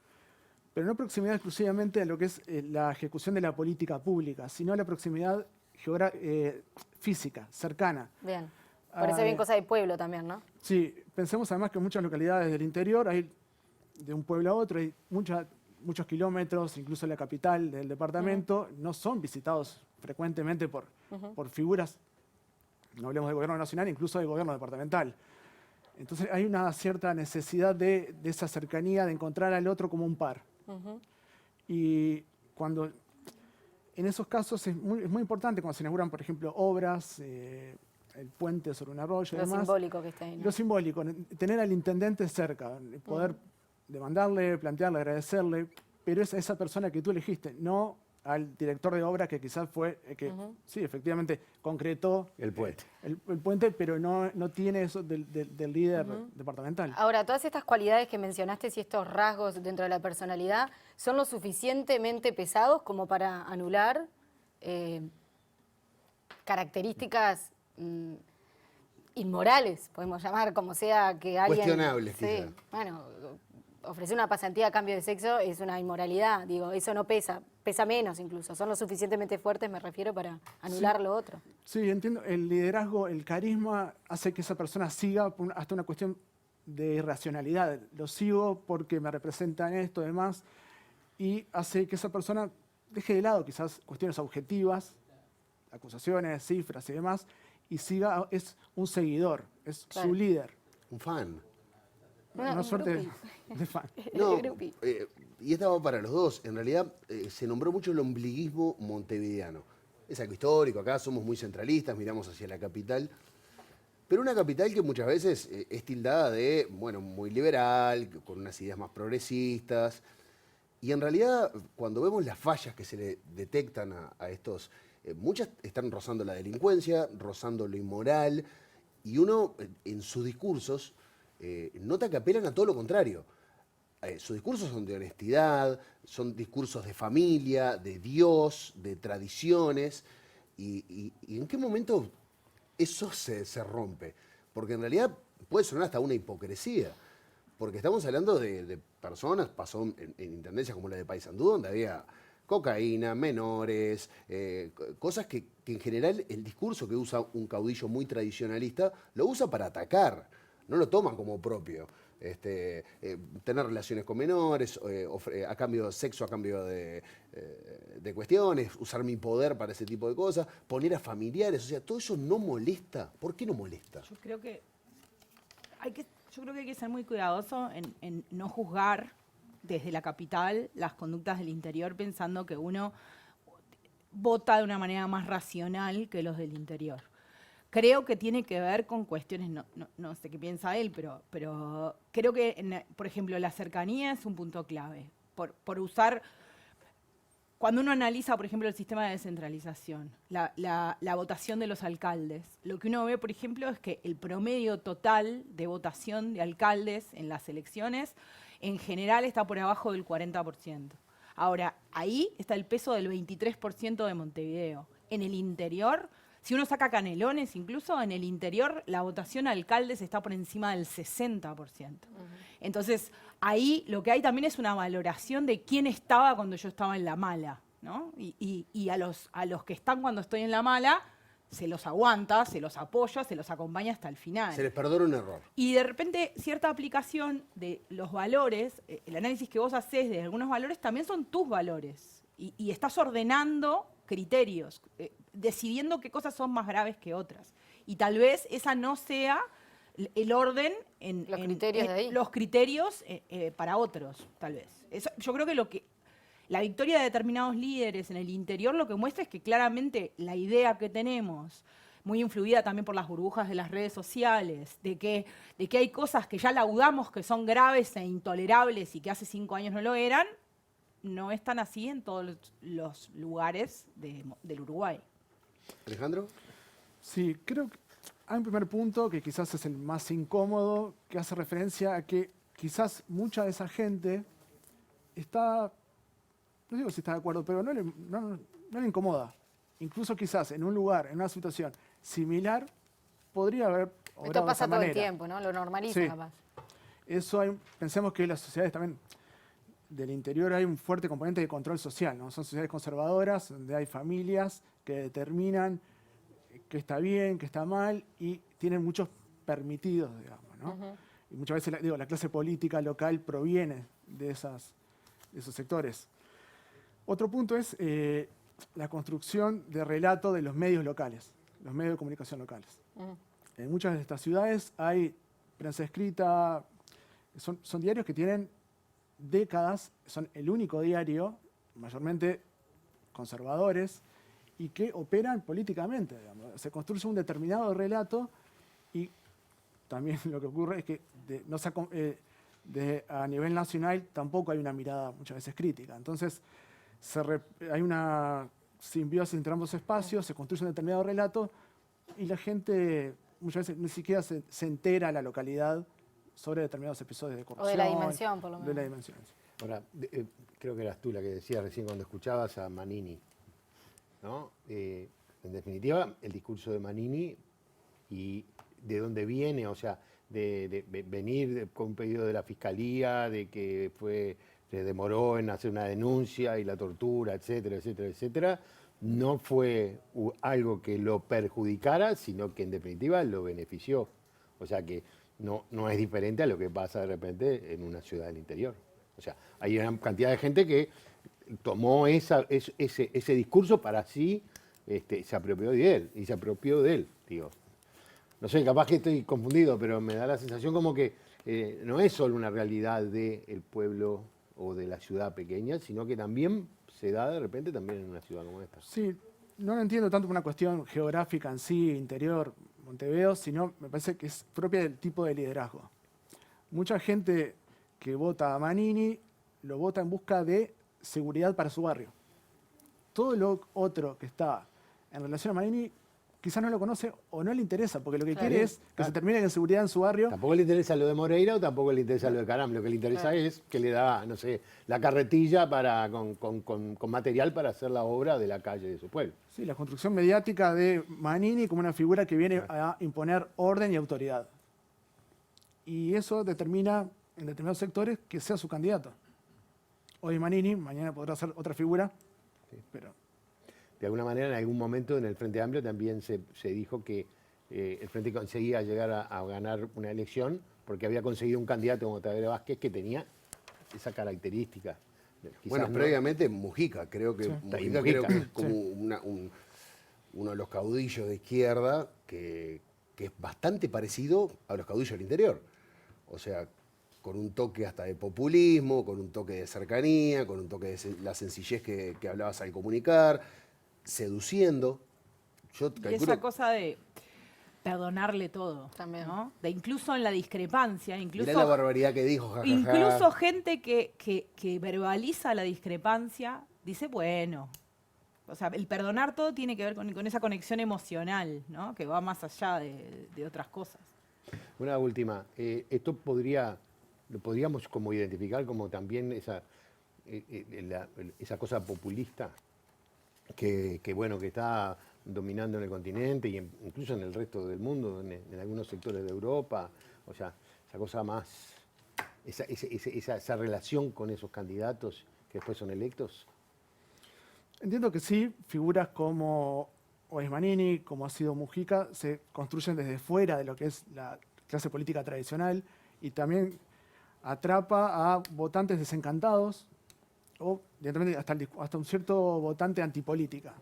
Pero no proximidad exclusivamente a lo que es la ejecución de la política pública, sino a la proximidad física, cercana. Bien. Parece bien cosa de pueblo también, ¿no? Sí, pensemos además que en muchas localidades del interior, hay de un pueblo a otro, hay muchos kilómetros, incluso la capital del departamento, no son visitados frecuentemente por figuras, no hablemos del gobierno nacional, incluso del gobierno departamental. Entonces hay una cierta necesidad de esa cercanía, de encontrar al otro como un par. Y cuando, en esos casos es muy importante cuando se inauguran, por ejemplo, obras, el puente sobre un arroyo y demás. Lo simbólico que está ahí, ¿no? Lo simbólico, tener al intendente cerca, poder demandarle, plantearle, agradecerle, pero es esa persona que tú elegiste, no al director de obra que quizás fue, sí, efectivamente, concretó el puente, el puente, pero no tiene eso del líder departamental. Ahora, todas estas cualidades que mencionaste y estos rasgos dentro de la personalidad, ¿son lo suficientemente pesados como para anular características inmorales, podemos llamar, como sea que alguien... Cuestionables, sí, quizás. bueno, ofrecer una pasantía a cambio de sexo es una inmoralidad, digo, eso no pesa menos incluso, son lo suficientemente fuertes, me refiero, para anular lo otro. Sí, entiendo, el liderazgo, el carisma hace que esa persona siga hasta una cuestión de irracionalidad, lo sigo porque me representan esto y demás, y hace que esa persona deje de lado quizás cuestiones objetivas, acusaciones, cifras y demás, y siga, es un seguidor, es su líder. Un fan. Una suerte de fan. No, y esta va para los dos. En realidad se nombró mucho el ombliguismo montevideano. Es algo histórico, acá somos muy centralistas, miramos hacia la capital. Pero una capital que muchas veces es tildada de, bueno, muy liberal, con unas ideas más progresistas. Y en realidad, cuando vemos las fallas que se le detectan a estos... muchas están rozando la delincuencia, rozando lo inmoral, y uno en sus discursos nota que apelan a todo lo contrario. Sus discursos son de honestidad, son discursos de familia, de Dios, de tradiciones, y ¿en qué momento eso se rompe? Porque en realidad puede sonar hasta una hipocresía, porque estamos hablando de personas, pasó en intendencias como la de Paysandú, donde había cocaína, menores, cosas que en general el discurso que usa un caudillo muy tradicionalista lo usa para atacar, no lo toman como propio. Tener relaciones con menores, a cambio de sexo, a cambio de cuestiones, usar mi poder para ese tipo de cosas, poner a familiares, o sea, todo eso no molesta. ¿Por qué no molesta? Yo creo que hay que ser muy cuidadoso en no juzgar desde la capital las conductas del interior pensando que uno vota de una manera más racional que los del interior. Creo que tiene que ver con cuestiones, no sé qué piensa él, pero creo que, por ejemplo, la cercanía es un punto clave. Por usar cuando uno analiza, por ejemplo, el sistema de descentralización, la votación de los alcaldes, lo que uno ve, por ejemplo, es que el promedio total de votación de alcaldes en las elecciones, en general, está por abajo del 40%. Ahora, ahí está el peso del 23% de Montevideo. En el interior, si uno saca Canelones, incluso en el interior, la votación a alcaldes está por encima del 60%. Entonces, ahí lo que hay también es una valoración de quién estaba cuando yo estaba en la mala, ¿no? Y a los que están cuando estoy en la mala, se los aguanta, se los apoya, se los acompaña hasta el final. Se les perdona un error. Y de repente, cierta aplicación de los valores, el análisis que vos haces de algunos valores, también son tus valores. Y estás ordenando criterios, decidiendo qué cosas son más graves que otras. Y tal vez esa no sea el orden en los criterios para otros, tal vez. Eso, yo creo que la victoria de determinados líderes en el interior lo que muestra es que claramente la idea que tenemos, muy influida también por las burbujas de las redes sociales, de que hay cosas que ya laudamos que son graves e intolerables y que hace 5 años no lo eran, no es tan así en todos los lugares del Uruguay. ¿Alejandro? Sí, creo que hay un primer punto que quizás es el más incómodo, que hace referencia a que quizás mucha de esa gente está, no digo si está de acuerdo, pero no le incomoda. Incluso quizás en un lugar, en una situación similar, podría haber obrado Esto pasa de esa todo el manera. tiempo, ¿no? Lo normaliza, Sí. capaz. Eso pensemos que las sociedades también del interior hay un fuerte componente de control social, ¿no? Son sociedades conservadoras, donde hay familias que determinan qué está bien, qué está mal, y tienen muchos permitidos, digamos, ¿no? Y muchas veces, la clase política local proviene de esos sectores. Otro punto es la construcción de relato de los medios locales, los medios de comunicación locales. En muchas de estas ciudades hay prensa escrita, son diarios que tienen décadas, son el único diario, mayormente conservadores, y que operan políticamente, digamos. Se construye un determinado relato y también lo que ocurre es que a nivel nacional tampoco hay una mirada muchas veces crítica. Entonces hay una simbiosis entre ambos espacios, se construye un determinado relato y la gente muchas veces ni siquiera se entera a la localidad sobre determinados episodios de corrupción. O de la dimensión, por lo menos. De la dimensión. Ahora, creo que eras tú la que decías recién cuando escuchabas a Manini, ¿no? En definitiva, el discurso de Manini y de dónde viene, o sea, de venir con un pedido de la Fiscalía, de que se demoró en hacer una denuncia y la tortura, etcétera, etcétera, etcétera, no fue algo que lo perjudicara, sino que en definitiva lo benefició. O sea que no es diferente a lo que pasa de repente en una ciudad del interior. O sea, hay una cantidad de gente que tomó ese discurso para sí, se apropió de él, digo. No sé, capaz que estoy confundido, pero me da la sensación como que no es solo una realidad del pueblo o de la ciudad pequeña, sino que también se da de repente también en una ciudad como esta. Sí, no lo entiendo tanto por una cuestión geográfica en sí, interior, Montevideo, sino me parece que es propia del tipo de liderazgo. Mucha gente que vota a Manini lo vota en busca de seguridad para su barrio. Todo lo otro que está en relación a Manini quizás no lo conoce o no le interesa, porque lo que quiere es que se termine en seguridad en su barrio. Tampoco le interesa lo de Moreira o tampoco le interesa lo de Caram. Lo que le interesa es que le da, no sé, la carretilla con material para hacer la obra de la calle de su pueblo. Sí, la construcción mediática de Manini como una figura que viene a imponer orden y autoridad. Y eso determina en determinados sectores que sea su candidato. Hoy Manini, mañana podrá ser otra figura, pero... De alguna manera, en algún momento en el Frente Amplio también se dijo que el Frente conseguía llegar a ganar una elección porque había conseguido un candidato como Tabaré Vázquez que tenía esa característica. Bueno, previamente Mujica, creo que Mujica es como uno de los caudillos de izquierda que es bastante parecido a los caudillos del interior. O sea, con un toque hasta de populismo, con un toque de cercanía, con un toque de la sencillez que hablabas al comunicar, seduciendo. Y esa cosa de perdonarle todo, ¿no? De incluso en la discrepancia, Mirá la barbaridad que dijo, jajaja. Incluso gente que verbaliza la discrepancia dice, bueno, o sea, el perdonar todo tiene que ver con esa conexión emocional, ¿no? Que va más allá de otras cosas. Una última, esto lo podríamos como identificar como también esa cosa populista que está dominando en el continente y incluso en el resto del mundo, en algunos sectores de Europa, o sea, esa cosa más, esa relación con esos candidatos que después son electos. Entiendo que sí, figuras como Oesmanini, como ha sido Mujica, se construyen desde fuera de lo que es la clase política tradicional y también atrapa a votantes desencantados o directamente hasta un cierto votante antipolítica.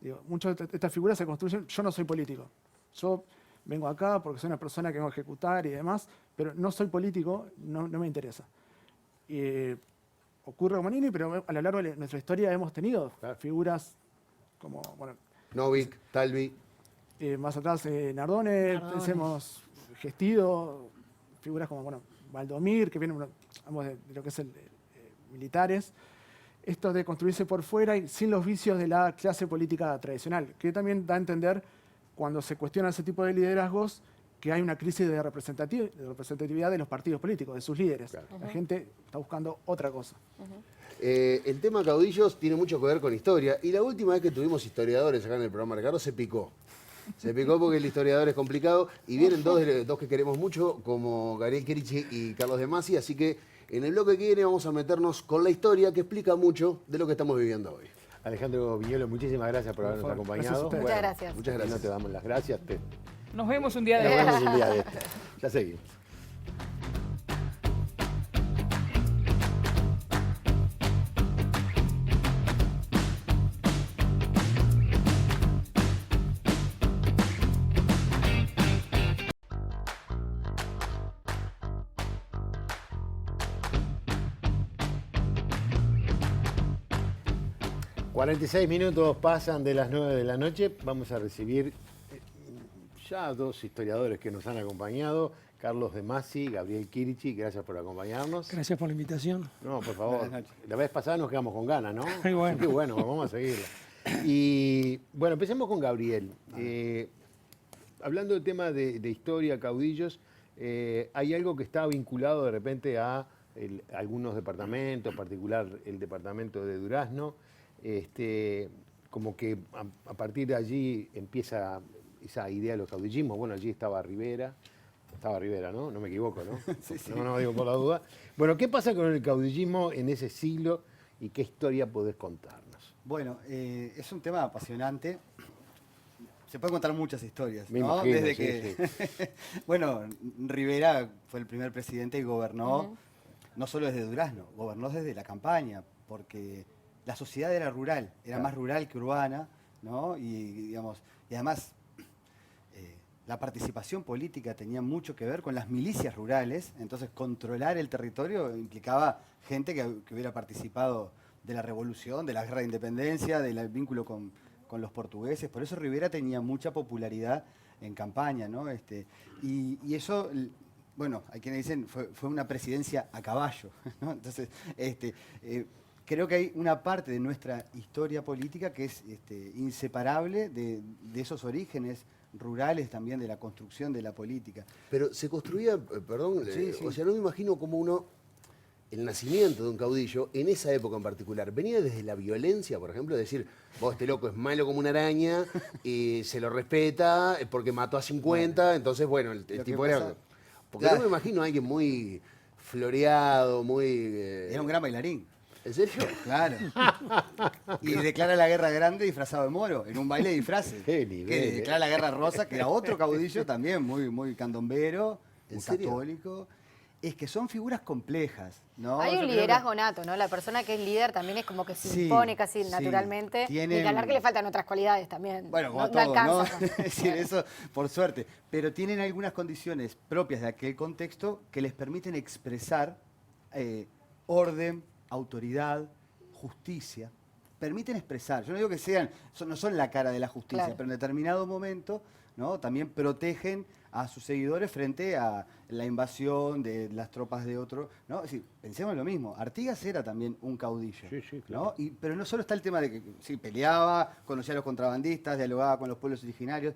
Digo, muchas de estas figuras se construyen, yo no soy político, yo vengo acá porque soy una persona que vengo a ejecutar y demás, pero no soy político, no me interesa. Ocurre con Manini, pero a lo largo de nuestra historia hemos tenido figuras como, bueno... Novik, Talvi. Más atrás, Nardone, hemos gestido figuras como, bueno, Valdomir, que vienen de lo que es militares. Esto de construirse por fuera y sin los vicios de la clase política tradicional, que también da a entender, cuando se cuestiona ese tipo de liderazgos, que hay una crisis de representatividad de los partidos políticos, de sus líderes. Claro. La gente está buscando otra cosa. El tema caudillos tiene mucho que ver con historia. Y la última vez que tuvimos historiadores acá en el programa, Ricardo, se picó. Se picó porque el historiador es complicado. Y vienen dos que queremos mucho, como Gabriel Chirichi y Carlos De Masi. Así que en el bloque que viene vamos a meternos con la historia que explica mucho de lo que estamos viviendo hoy. Alejandro Viñolo, muchísimas gracias por habernos acompañado. Muchas gracias. Muchas gracias. No te damos las gracias. Nos vemos un día de Nos vemos un día de este. Ya seguimos. ...46 pasan de las 9 de la noche... ...vamos a recibir ya dos historiadores que nos han acompañado... ...Carlos De Masi, Gabriel Chirichi... ...gracias por acompañarnos. Gracias por la invitación. No, por favor. La vez pasada nos quedamos con ganas, ¿no? Muy bueno. Qué bueno, vamos a seguirla. Y bueno, empecemos con Gabriel. Hablando del tema de historia, caudillos... hay algo que está vinculado de repente a algunos departamentos... ...en particular el departamento de Durazno... como que a partir de allí empieza esa idea de los caudillismos. Bueno, allí estaba Rivera, ¿no? No me equivoco, ¿no? Sí, sí. No digo por la duda. Bueno, ¿qué pasa con el caudillismo en ese siglo y qué historia podés contarnos? Bueno, es un tema apasionante. Se pueden contar muchas historias, Me ¿no? imagino, Desde sí, que, sí. Bueno, Rivera fue el primer presidente y gobernó, no solo desde Durazno, gobernó desde la campaña, porque la sociedad era rural, era más rural que urbana, ¿no? Y además la participación política tenía mucho que ver con las milicias rurales, entonces controlar el territorio implicaba gente que hubiera participado de la revolución, de la guerra de independencia, del vínculo con los portugueses. Por eso Rivera tenía mucha popularidad en campaña, ¿no? Y eso, bueno, hay quienes dicen fue una presidencia a caballo, ¿no? Entonces, creo que hay una parte de nuestra historia política que es inseparable de esos orígenes rurales también, de la construcción de la política. Pero se construía, perdón, Sí, sí. o sea, no me imagino cómo el nacimiento de un caudillo, en esa época en particular, venía desde la violencia, por ejemplo, es decir, vos, este loco es malo como una araña, y se lo respeta porque mató a 50, entonces, bueno, el tipo era... Porque no me imagino a alguien muy floreado, muy... Era un gran bailarín. ¿En serio? Claro. Y declara la guerra grande disfrazado de moro, en un baile de disfraces. Qué nivel, que declara la guerra rosa, que era otro caudillo también, muy candombero, muy católico. Es que son figuras complejas, ¿no? Hay un liderazgo nato, ¿no? La persona que es líder también es como que se impone casi naturalmente. Y que hablar que le faltan otras cualidades también. Bueno, como no todo, alcanza. ¿no? Es decir, eso por suerte. Pero tienen algunas condiciones propias de aquel contexto que les permiten expresar orden, autoridad, justicia, permiten expresar. Yo no digo que no son la cara de la justicia, Claro. pero en determinado momento, ¿no? También protegen a sus seguidores frente a la invasión de las tropas de otro, ¿no? Es decir, pensemos en lo mismo. Artigas era también un caudillo, ¿no? Pero no solo está el tema de que sí, peleaba, conocía a los contrabandistas, dialogaba con los pueblos originarios,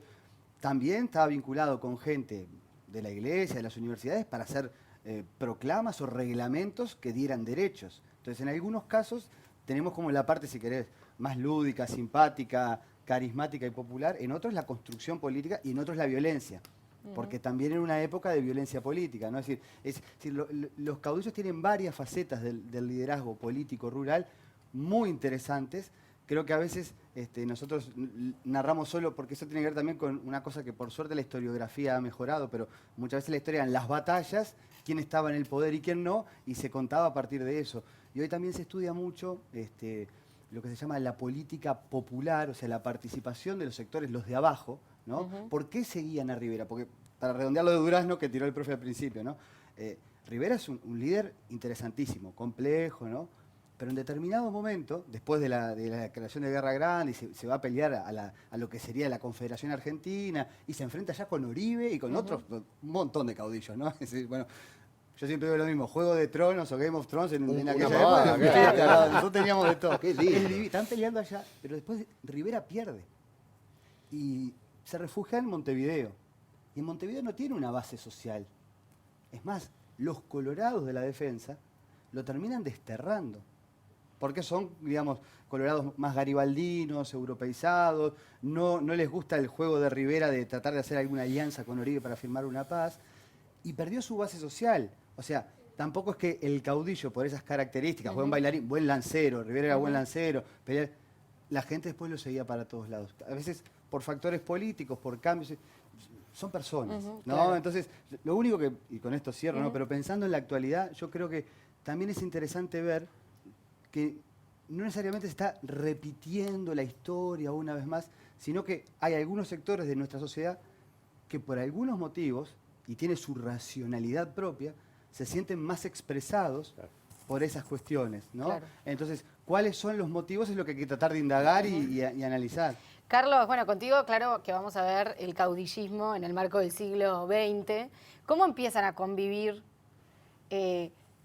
también estaba vinculado con gente de la iglesia, de las universidades, para hacer proclamas o reglamentos que dieran derechos. Entonces, en algunos casos tenemos como la parte, si querés, más lúdica, simpática, carismática y popular, en otros la construcción política y en otros la violencia. Porque también era una época de violencia política, ¿no? Es decir, los caudillos tienen varias facetas del liderazgo político rural muy interesantes. Creo que a veces nosotros narramos solo, porque eso tiene que ver también con una cosa que por suerte la historiografía ha mejorado, pero muchas veces la historia eran las batallas, quién estaba en el poder y quién no, y se contaba a partir de eso. Y hoy también se estudia mucho lo que se llama la política popular, o sea, la participación de los sectores, los de abajo, ¿no? ¿Por qué seguían a Rivera? Porque, para redondear lo de Durazno, que tiró el profe al principio, ¿no? Rivera es un líder interesantísimo, complejo, ¿no? Pero en determinado momento, después de la declaración de Guerra Grande, y se va a pelear a lo que sería la Confederación Argentina, y se enfrenta ya con Oribe y con otros, un montón de caudillos, ¿no? Es decir, bueno, yo siempre digo lo mismo, Juego de Tronos o Game of Thrones en aquella época. Claro. Nosotros teníamos de todo. Están peleando allá, pero después Rivera pierde. Y se refugia en Montevideo. Y en Montevideo no tiene una base social. Es más, los colorados de la defensa lo terminan desterrando. Porque son, digamos, colorados más garibaldinos, europeizados, no les gusta el juego de Rivera de tratar de hacer alguna alianza con Oribe para firmar una paz, y perdió su base social. O sea, tampoco es que el caudillo, por esas características, buen bailarín, buen lancero, Rivera era buen lancero, la gente después lo seguía para todos lados. A veces por factores políticos, por cambios, son personas, ¿no? Claro. Entonces, lo único que, y con esto cierro, ¿no? Pero pensando en la actualidad, yo creo que también es interesante ver que no necesariamente se está repitiendo la historia una vez más, sino que hay algunos sectores de nuestra sociedad que por algunos motivos, y tiene su racionalidad propia, se sienten más expresados por esas cuestiones, ¿no? Claro. Entonces, ¿cuáles son los motivos? Es lo que hay que tratar de indagar y analizar. Carlos, bueno, contigo, claro que vamos a ver el caudillismo en el marco del siglo XX. ¿Cómo empiezan a convivir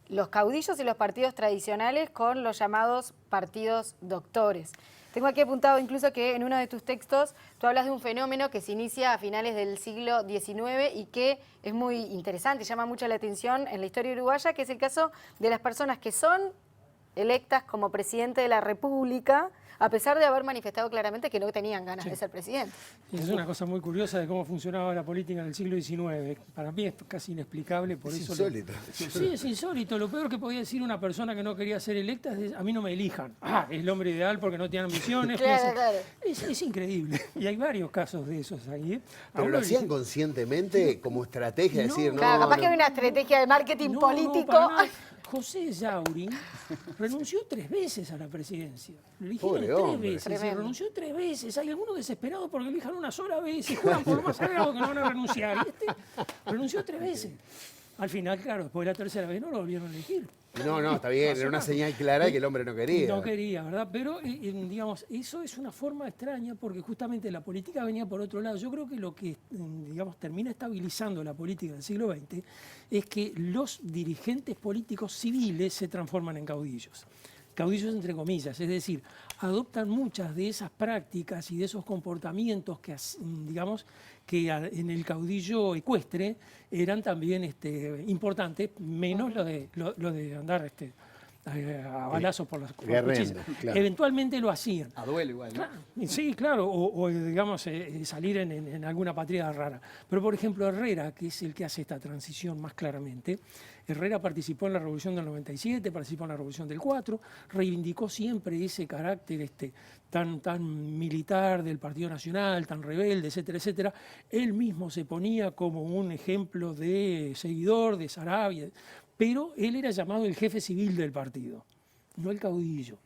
los caudillos y los partidos tradicionales con los llamados partidos doctores? Tengo aquí apuntado incluso que en uno de tus textos tú hablas de un fenómeno que se inicia a finales del siglo XIX y que es muy interesante, llama mucho la atención en la historia uruguaya, que es el caso de las personas que son electas como presidente de la República, a pesar de haber manifestado claramente que no tenían ganas de ser presidente. Es una cosa muy curiosa de cómo funcionaba la política en el siglo XIX. Para mí es casi inexplicable. Por Es eso insólito. Sí, es insólito. Lo peor que podía decir una persona que no quería ser electa es: a mí no me elijan. Es el hombre ideal porque no tiene ambiciones. Claro. Es increíble. Y hay varios casos de esos ahí. Pero lo hacían conscientemente como estrategia, decir, no, Claro, capaz no. que hay una estrategia de marketing político. para nada. José Yauri renunció 3 veces a la presidencia. Lo eligieron Pobre 3 hombre. veces. Tremendo. Y renunció 3 veces. Hay algunos desesperados porque elijan una sola vez y juegan por lo más sagrado que no van a renunciar. Y este renunció 3 veces. Al final, claro, después de la 3.ª vez no lo volvieron a elegir. No, está bien, era una señal clara de que el hombre no quería. No quería, ¿verdad? Pero, digamos, eso es una forma extraña porque justamente la política venía por otro lado. Yo creo que lo que, digamos, termina estabilizando la política del siglo XX es que los dirigentes políticos civiles se transforman en caudillos. Caudillos entre comillas, es decir, adoptan muchas de esas prácticas y de esos comportamientos que, digamos, que en el caudillo ecuestre eran también importantes, menos lo de andar a balazos por las cuchillas. Claro. Eventualmente lo hacían. A duelo igual, ¿no? Claro, sí, claro, o digamos, salir en alguna patria rara. Pero, por ejemplo, Herrera, que es el que hace esta transición más claramente, Herrera participó en la Revolución del 97, participó en la Revolución del 4, reivindicó siempre ese carácter tan militar del Partido Nacional, tan rebelde, etcétera, etcétera. Él mismo se ponía como un ejemplo de seguidor de Saravia, pero él era llamado el jefe civil del partido, no el caudillo.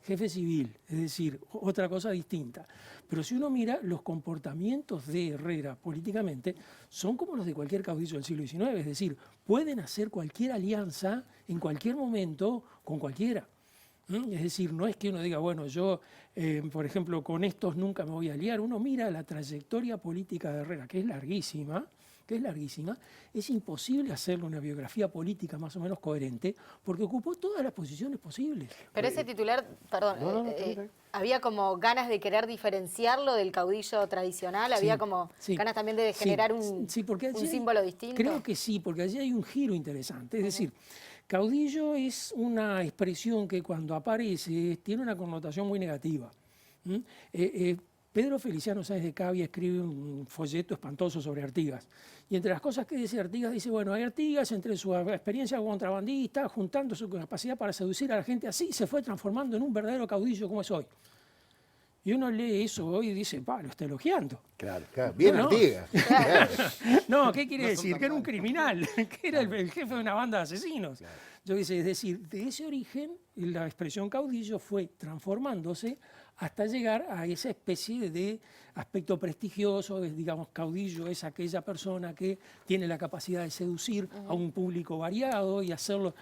Jefe civil, es decir, otra cosa distinta. Pero si uno mira, los comportamientos de Herrera políticamente son como los de cualquier caudillo del siglo XIX, es decir, pueden hacer cualquier alianza en cualquier momento con cualquiera. Es decir, no es que uno diga, bueno, yo, por ejemplo, con estos nunca me voy a liar. Uno mira la trayectoria política de Herrera, que es larguísima, es imposible hacerle una biografía política más o menos coherente, porque ocupó todas las posiciones posibles. Pero ese titular, perdón, había como ganas de querer diferenciarlo del caudillo tradicional, había como ganas también de generar un símbolo distinto. Creo que sí, porque allí hay un giro interesante. Es decir, caudillo es una expresión que cuando aparece tiene una connotación muy negativa. Pedro Feliciano Sáenz de Cavia escribe un folleto espantoso sobre Artigas. Y entre las cosas que dice Artigas, dice, bueno, Artigas, entre su experiencia contrabandista, juntando su capacidad para seducir a la gente así, se fue transformando en un verdadero caudillo como es hoy. Y uno lee eso hoy y dice, lo está elogiando. Claro. Bien Artigas. Claro. No, ¿qué quiere decir? Que era un criminal, que era el jefe de una banda de asesinos. Claro. Yo dice, es decir, de ese origen, la expresión caudillo fue transformándose hasta llegar a esa especie de aspecto prestigioso, digamos, caudillo es aquella persona que tiene la capacidad de seducir a un público variado y hacerlo,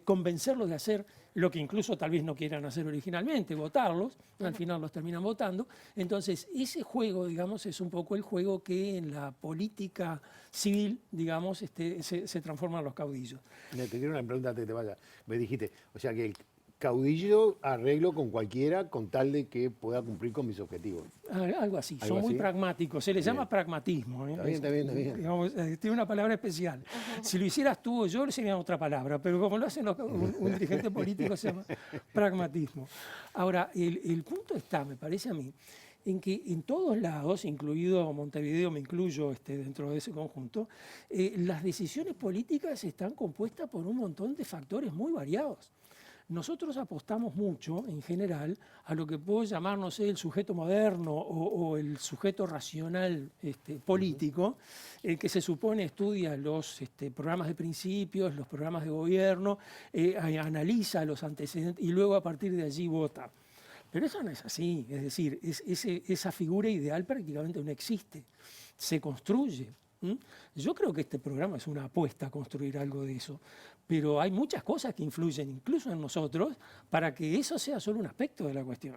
convencerlos de hacer lo que incluso tal vez no quieran hacer originalmente, votarlos, al final los terminan votando. Entonces, ese juego, digamos, es un poco el juego que en la política civil, digamos, se transforman los caudillos. Te quiero una pregunta antes de que te vaya. Me dijiste, o sea que el caudillo arreglo con cualquiera con tal de que pueda cumplir con mis objetivos. Algo así, son muy pragmáticos, se les llama pragmatismo. Está bien. Digamos, tiene una palabra especial. Si lo hicieras tú o yo, sería otra palabra, pero como lo hacen un dirigente político, se llama pragmatismo. Ahora, el punto está, me parece a mí, en que en todos lados, incluido Montevideo, me incluyo dentro de ese conjunto, las decisiones políticas están compuestas por un montón de factores muy variados. Nosotros apostamos mucho, en general, a lo que puedo llamar, no sé, el sujeto moderno o el sujeto racional político, que se supone estudia los programas de principios, los programas de gobierno, analiza los antecedentes y luego a partir de allí vota. Pero eso no es así, es decir, esa figura ideal prácticamente no existe, se construye. Yo creo que este programa es una apuesta a construir algo de eso, pero hay muchas cosas que influyen incluso en nosotros para que eso sea solo un aspecto de la cuestión.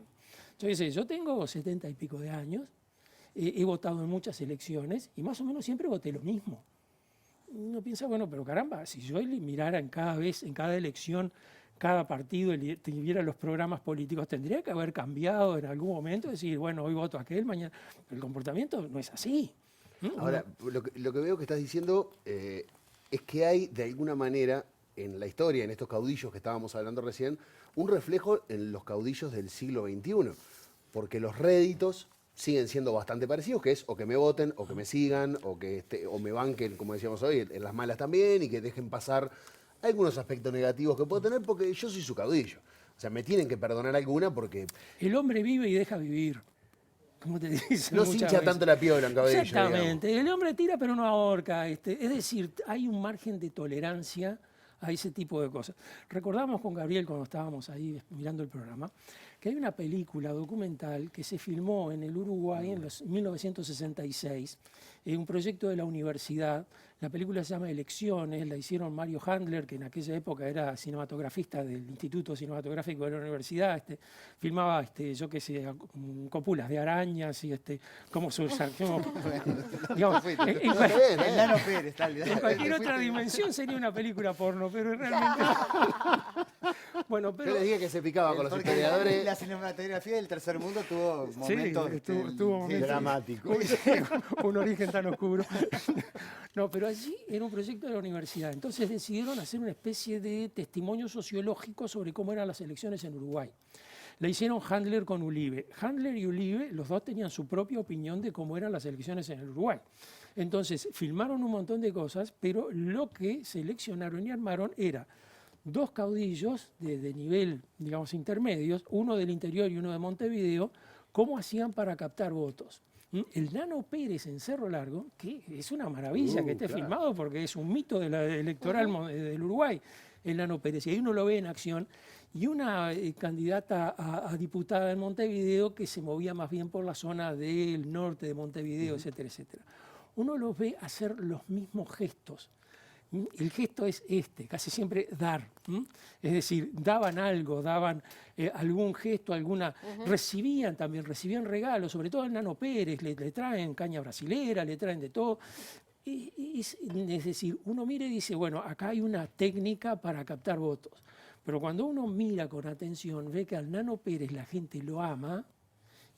Yo tengo 70 y pico de años, he votado en muchas elecciones y más o menos siempre voté lo mismo. Uno piensa, bueno, pero caramba, si yo mirara en cada elección, cada partido y viera los programas políticos, tendría que haber cambiado en algún momento, decir, bueno, hoy voto a aquel, mañana. El comportamiento no es así. Ahora, lo que veo que estás diciendo es que hay, de alguna manera, en la historia, en estos caudillos que estábamos hablando recién, un reflejo en los caudillos del siglo XXI, porque los réditos siguen siendo bastante parecidos, que es o que me voten, o que me sigan, o me banquen, como decíamos hoy, en las malas también, y que dejen pasar algunos aspectos negativos que puedo tener, porque yo soy su caudillo. O sea, me tienen que perdonar alguna porque... El hombre vive y deja vivir. Como te dicen no se hincha tanto la piola en caudillo. Exactamente. Digamos. El hombre tira pero no ahorca. Es decir, hay un margen de tolerancia a ese tipo de cosas. Recordamos con Gabriel cuando estábamos ahí mirando el programa que hay una película documental que se filmó en el Uruguay en 1966, un proyecto de la universidad. La película se llama Elecciones, la hicieron Mario Handler, que en aquella época era cinematografista del Instituto Cinematográfico de la Universidad, filmaba, yo qué sé, cópulas de arañas y cómo se usan. Digamos, en cualquier otra dimensión sería una película porno, pero realmente... Bueno, pero... Yo les dije que se picaba con los historiadores. La cinematografía del tercer mundo tuvo momentos, tuvo momentos dramáticos. Un origen tan oscuro. No, pero allí era un proyecto de la universidad. Entonces decidieron hacer una especie de testimonio sociológico sobre cómo eran las elecciones en Uruguay. La hicieron Handler con Ulibe. Handler y Ulibe, los dos tenían su propia opinión de cómo eran las elecciones en el Uruguay. Entonces, filmaron un montón de cosas, pero lo que seleccionaron y armaron era dos caudillos de nivel, digamos, intermedios, uno del interior y uno de Montevideo, cómo hacían para captar votos. El Nano Pérez en Cerro Largo, que es una maravilla que esté filmado porque es un mito de la electoral del Uruguay, el Nano Pérez, y ahí uno lo ve en acción, y una candidata a diputada en Montevideo que se movía más bien por la zona del norte de Montevideo, etcétera, etcétera. Uno los ve hacer los mismos gestos. El gesto es casi siempre dar. Es decir, daban algo, daban algún gesto, recibían regalos, sobre todo al Nano Pérez, le traen caña brasilera, le traen de todo. Es decir, uno mira y dice, bueno, acá hay una técnica para captar votos. Pero cuando uno mira con atención, ve que al Nano Pérez la gente lo ama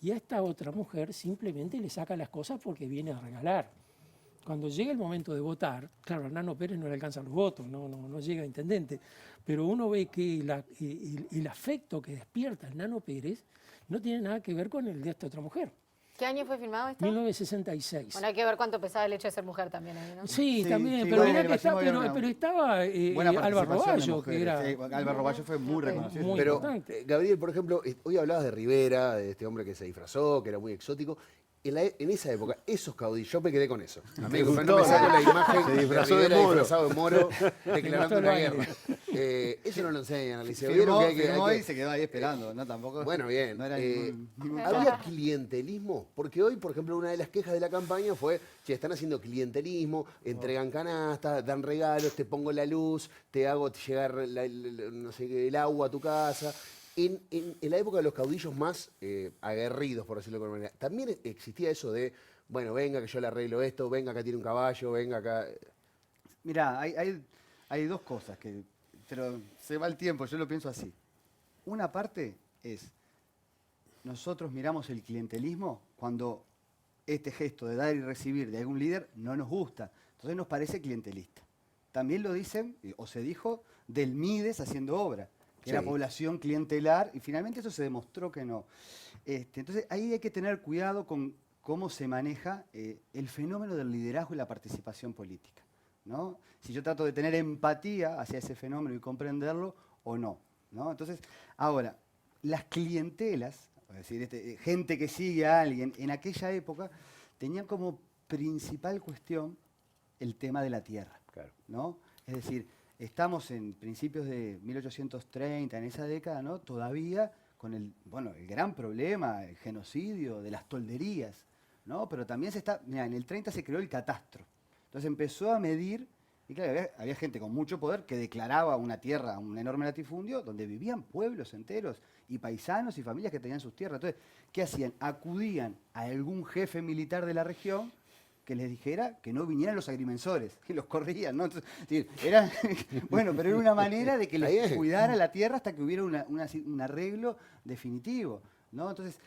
y a esta otra mujer simplemente le saca las cosas porque viene a regalar. Cuando llega el momento de votar, claro, al Nano Pérez no le alcanzan los votos, no llega a intendente, pero uno ve que el afecto que despierta el Nano Pérez no tiene nada que ver con el de esta otra mujer. ¿Qué año fue filmado esto? 1966. Bueno, hay que ver cuánto pesaba el hecho de ser mujer también ahí, ¿no? Sí, también, pero mirá que pero estaba Alba Roballo, que era... Sí, Alba Roballo fue muy reconocido. Muy Pero, importante. Gabriel, por ejemplo, hoy hablabas de Rivera, de este hombre que se disfrazó, que era muy exótico. En esa época, esos caudillos, yo me quedé con eso. No me saco la imagen se disfrazó de de Rivera Moro. disfrazado de Moro declarando una guerra. Eso no lo enseñan al liceo. ¿Vieron que hay que- Y se quedó ahí esperando, ¿no? Tampoco. Bueno, bien. No era ningún ¿Había clientelismo? Porque hoy, por ejemplo, una de las quejas de la campaña fue, che, están haciendo clientelismo, entregan canastas, dan regalos, te pongo la luz, te hago llegar no sé qué, el agua a tu casa. En la época de los caudillos más aguerridos, por decirlo de alguna manera, también existía eso de, bueno, venga que yo le arreglo esto, venga acá tiene un caballo, venga acá... Mirá, hay dos cosas, pero se va el tiempo, yo lo pienso así. Una parte es, nosotros miramos el clientelismo cuando este gesto de dar y recibir de algún líder no nos gusta, entonces nos parece clientelista. También lo dicen, o se dijo, del Mides haciendo obra, que era población clientelar, y finalmente eso se demostró que no. Entonces ahí hay que tener cuidado con cómo se maneja el fenómeno del liderazgo y la participación política, ¿no? Si yo trato de tener empatía hacia ese fenómeno y comprenderlo o no, ¿no? Entonces, ahora, las clientelas, es decir, gente que sigue a alguien, en aquella época tenían como principal cuestión el tema de la tierra, ¿no? Es decir, estamos en principios de 1830, en esa década, ¿no? Todavía con el gran problema, el genocidio de las tolderías, ¿no? Pero también mirá, en el 30 se creó el catastro. Entonces empezó a medir, y claro, había gente con mucho poder que declaraba una tierra, un enorme latifundio, donde vivían pueblos enteros, y paisanos y familias que tenían sus tierras. Entonces, ¿qué hacían? Acudían a algún jefe militar de la región que les dijera que no vinieran los agrimensores, que los corrían, ¿no? Entonces, bueno, pero era una manera de que les cuidara la tierra hasta que hubiera un arreglo definitivo, ¿no? Entonces,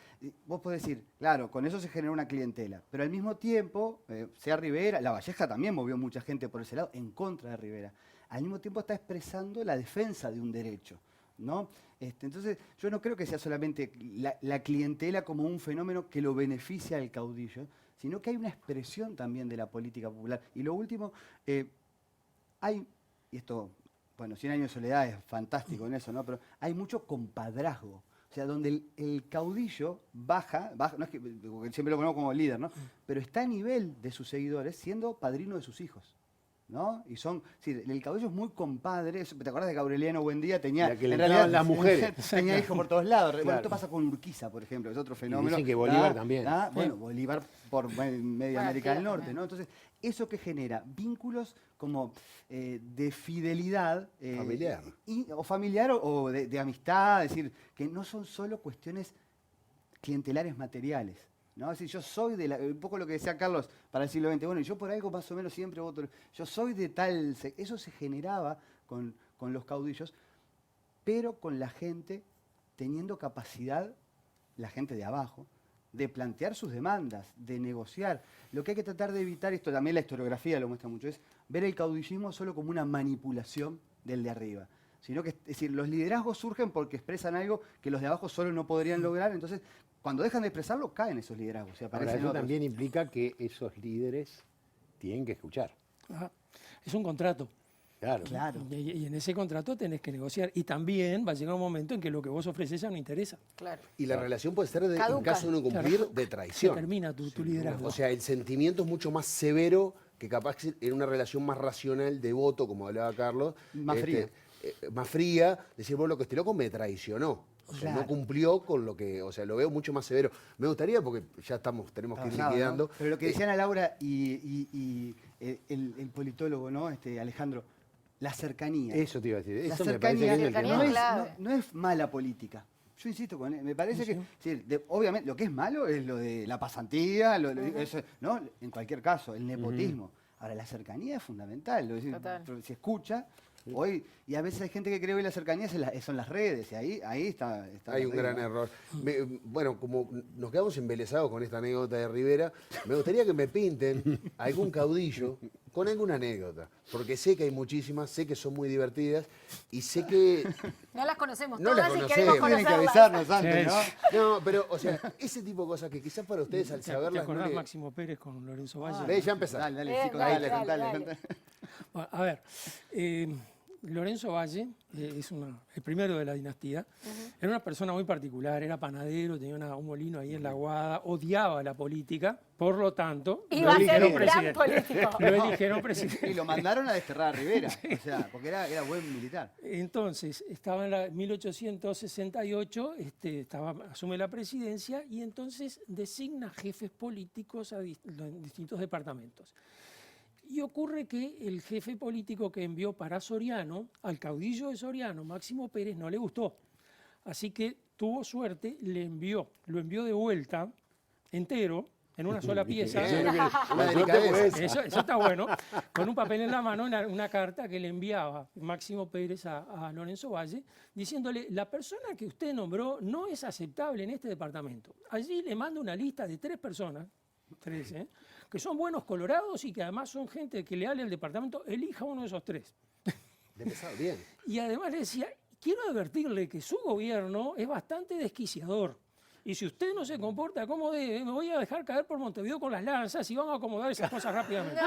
vos podés decir, claro, con eso se generó una clientela, pero al mismo tiempo, sea Rivera, La Valleja también movió mucha gente por ese lado en contra de Rivera, al mismo tiempo está expresando la defensa de un derecho, ¿no? Entonces, yo no creo que sea solamente la clientela como un fenómeno que lo beneficia al caudillo, sino que hay una expresión también de la política popular. Y lo último, y esto, 100 años de soledad es fantástico en eso, ¿no? Pero hay mucho compadrazgo. O sea, donde el caudillo baja, no es que siempre lo ponemos como líder, ¿no? Pero está a nivel de sus seguidores siendo padrino de sus hijos, ¿no? Y el caudillo es muy compadre. ¿Te acuerdas de Gabrieliano Buendía? Tenía, la que le daban las mujeres. Tenía hijos por todos lados. Claro. Bueno, esto pasa con Urquiza, por ejemplo, es otro fenómeno. Y dicen que Bolívar también. Bueno, Bolívar por media América del Norte, ¿no? Entonces, eso que genera vínculos como de fidelidad familiar. O familiar o de amistad, es decir, que no son solo cuestiones clientelares materiales, ¿no? Es decir, yo soy un poco lo que decía Carlos para el siglo XX, bueno, y yo por algo más o menos siempre voto, yo soy de tal, eso se generaba con los caudillos, pero con la gente teniendo capacidad, la gente de abajo, de plantear sus demandas, de negociar. Lo que hay que tratar de evitar, esto también la historiografía lo muestra mucho, es ver el caudillismo solo como una manipulación del de arriba. Sino que, es decir, los liderazgos surgen porque expresan algo que los de abajo solo no podrían lograr, entonces cuando dejan de expresarlo caen esos liderazgos. Ahora, eso también implica que esos líderes tienen que escuchar. Ajá. Es un contrato. Claro. Y en ese contrato tenés que negociar. Y también va a llegar un momento en que lo que vos ofreces ya no interesa. Claro. Y la relación puede ser, en caso de no cumplir, de traición. Se termina tu liderazgo. O sea, el sentimiento es mucho más severo que capaz en una relación más racional de voto, como hablaba Carlos. Más fría. Más fría, decir, bueno, que este loco me traicionó. O sea, no cumplió con lo que, o sea, lo veo mucho más severo. Me gustaría, porque ya tenemos que ir liquidando. ¿no? Pero lo que decían a Laura y el politólogo, ¿no? Alejandro, la cercanía. Eso te iba a decir. La Eso me parece cercanía que es el tema. no es mala política. Yo insisto con él. Me parece que, sí, obviamente, lo que es malo es lo de la pasantía, eso, ¿no? En cualquier caso, el nepotismo. Ahora, la cercanía es fundamental. Se escucha. Hoy, y a veces hay gente que cree que la cercanía son las redes, y ahí está. Hay un gran error. Bueno, como nos quedamos embelesados con esta anécdota de Rivera, me gustaría que me pinten algún caudillo con alguna anécdota, porque sé que hay muchísimas, sé que son muy divertidas, y sé que... No las conocemos No todas las y queremos conocemos. Tienen que conocerlas. avisarnos antes, ¿no? No, pero, o sea, ese tipo de cosas que quizás para ustedes al ¿Te saberlas... acordás no le- Máximo Pérez con Lorenzo Valle? Ve, ya empezaste. Dale, chicos, dale. Bueno, a ver, Lorenzo Valle es el primero de la dinastía. Era una persona muy particular, era panadero, tenía un molino ahí en La Aguada, odiaba la política, por lo tanto, Iba a ser un gran presidente. político. Lo eligieron presidente. Y lo mandaron a desterrar a Rivera, o sea, porque era buen militar. Entonces, estaba en 1868, asume la presidencia y entonces designa jefes políticos en distintos departamentos. Y ocurre que el jefe político que envió para Soriano, al caudillo de Soriano, Máximo Pérez, no le gustó. Así que tuvo suerte, lo envió de vuelta, entero, en una sola pieza. Eso está bueno. Con un papel en la mano, una carta que le enviaba Máximo Pérez a Lorenzo Valle, diciéndole, la persona que usted nombró no es aceptable en este departamento. Allí le manda una lista de 3 personas, que son buenos colorados y que además son gente que leal al departamento, elija uno de esos 3. Bien. Y además le decía, quiero advertirle que su gobierno es bastante desquiciador. Y si usted no se comporta como debe, me voy a dejar caer por Montevideo con las lanzas y vamos a acomodar esas cosas rápidamente.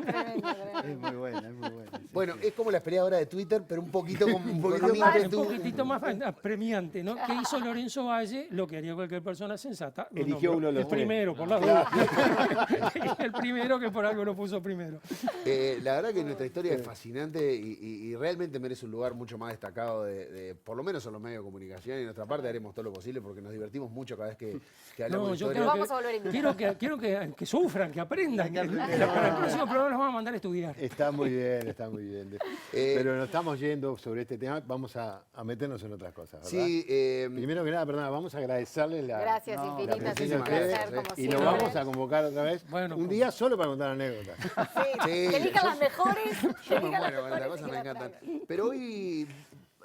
Tremendo. Es muy buena, es muy buena. Sí, Bueno, es como la pelea ahora de Twitter, pero un poquito con Un poquitito más premiante, ¿no? ¿Qué hizo Lorenzo Valle? Lo que haría cualquier persona sensata. Eligió uno de los el primero, por las dudas. El primero que por algo lo puso primero. La verdad que nuestra historia es fascinante y realmente merece un lugar mucho más destacado por lo menos en los medios de comunicación, y de nuestra parte haremos todo lo posible porque nos divertimos mucho cada vez que hablamos de historia. Vamos a volver a invitar. Quiero que sufran, que aprendan. Para el próximo programa los vamos a mandar a estudiar. Está muy bien, está muy bien. Pero nos estamos yendo sobre este tema, vamos a meternos en otras cosas, ¿verdad? Sí, primero que nada, perdona, vamos a agradecerle Gracias infinitas, es un placer, como y siempre. lo vamos a convocar otra vez un día solo para contar anécdotas. Que elijan las mejores. Yo me muero con esta cosa, me encantan. Pero hoy,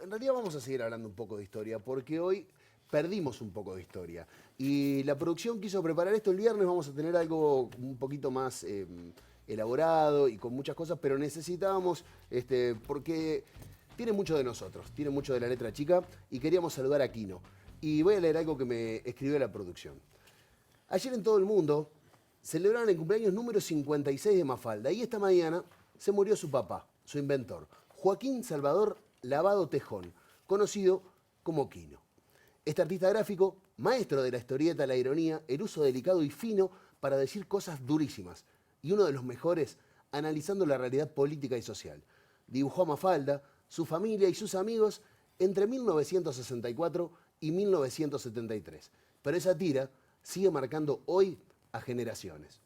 en realidad vamos a seguir hablando un poco de historia, porque hoy perdimos un poco de historia. Y la producción quiso preparar esto el viernes, vamos a tener algo un poquito más elaborado y con muchas cosas, pero necesitábamos, porque tiene mucho de nosotros, tiene mucho de la letra chica, y queríamos saludar a Quino. Y voy a leer algo que me escribió la producción. Ayer en todo el mundo celebraron el cumpleaños número 56 de Mafalda, y esta mañana se murió su papá, su inventor, Joaquín Salvador Lavado Tejón, conocido como Quino. Este artista gráfico, maestro de la historieta, la ironía, el uso delicado y fino para decir cosas durísimas, y uno de los mejores analizando la realidad política y social. Dibujó a Mafalda, su familia y sus amigos entre 1964 y 1973, pero esa tira sigue marcando hoy a generaciones.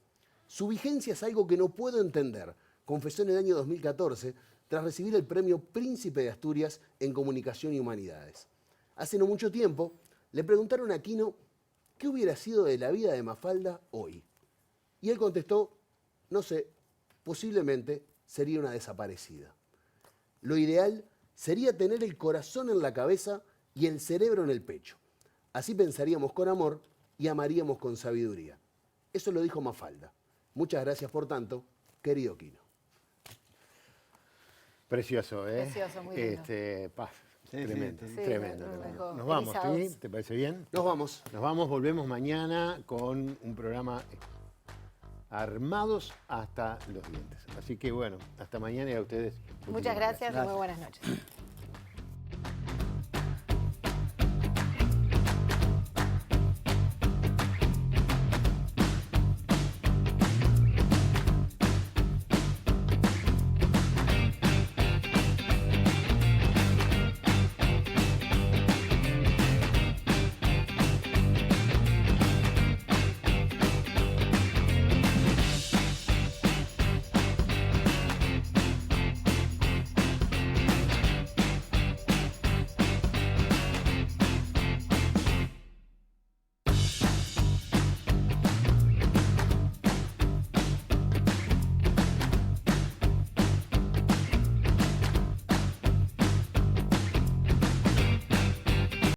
Su vigencia es algo que no puedo entender, confesó en el año 2014 tras recibir el premio Príncipe de Asturias en Comunicación y Humanidades. Hace no mucho tiempo le preguntaron a Quino qué hubiera sido de la vida de Mafalda hoy. Y él contestó, no sé, posiblemente sería una desaparecida. Lo ideal sería tener el corazón en la cabeza y el cerebro en el pecho. Así pensaríamos con amor y amaríamos con sabiduría. Eso lo dijo Mafalda. Muchas gracias por tanto, querido Quino. Precioso, ¿eh? Precioso, muy lindo. Tremendo, sí, tremendo. sí, Nos vamos, erizados. ¿sí? ¿Te parece bien? Nos vamos. Nos vamos, volvemos mañana con un programa armados hasta los dientes. Así que bueno, hasta mañana y a ustedes. Muchas gracias y muy buenas noches.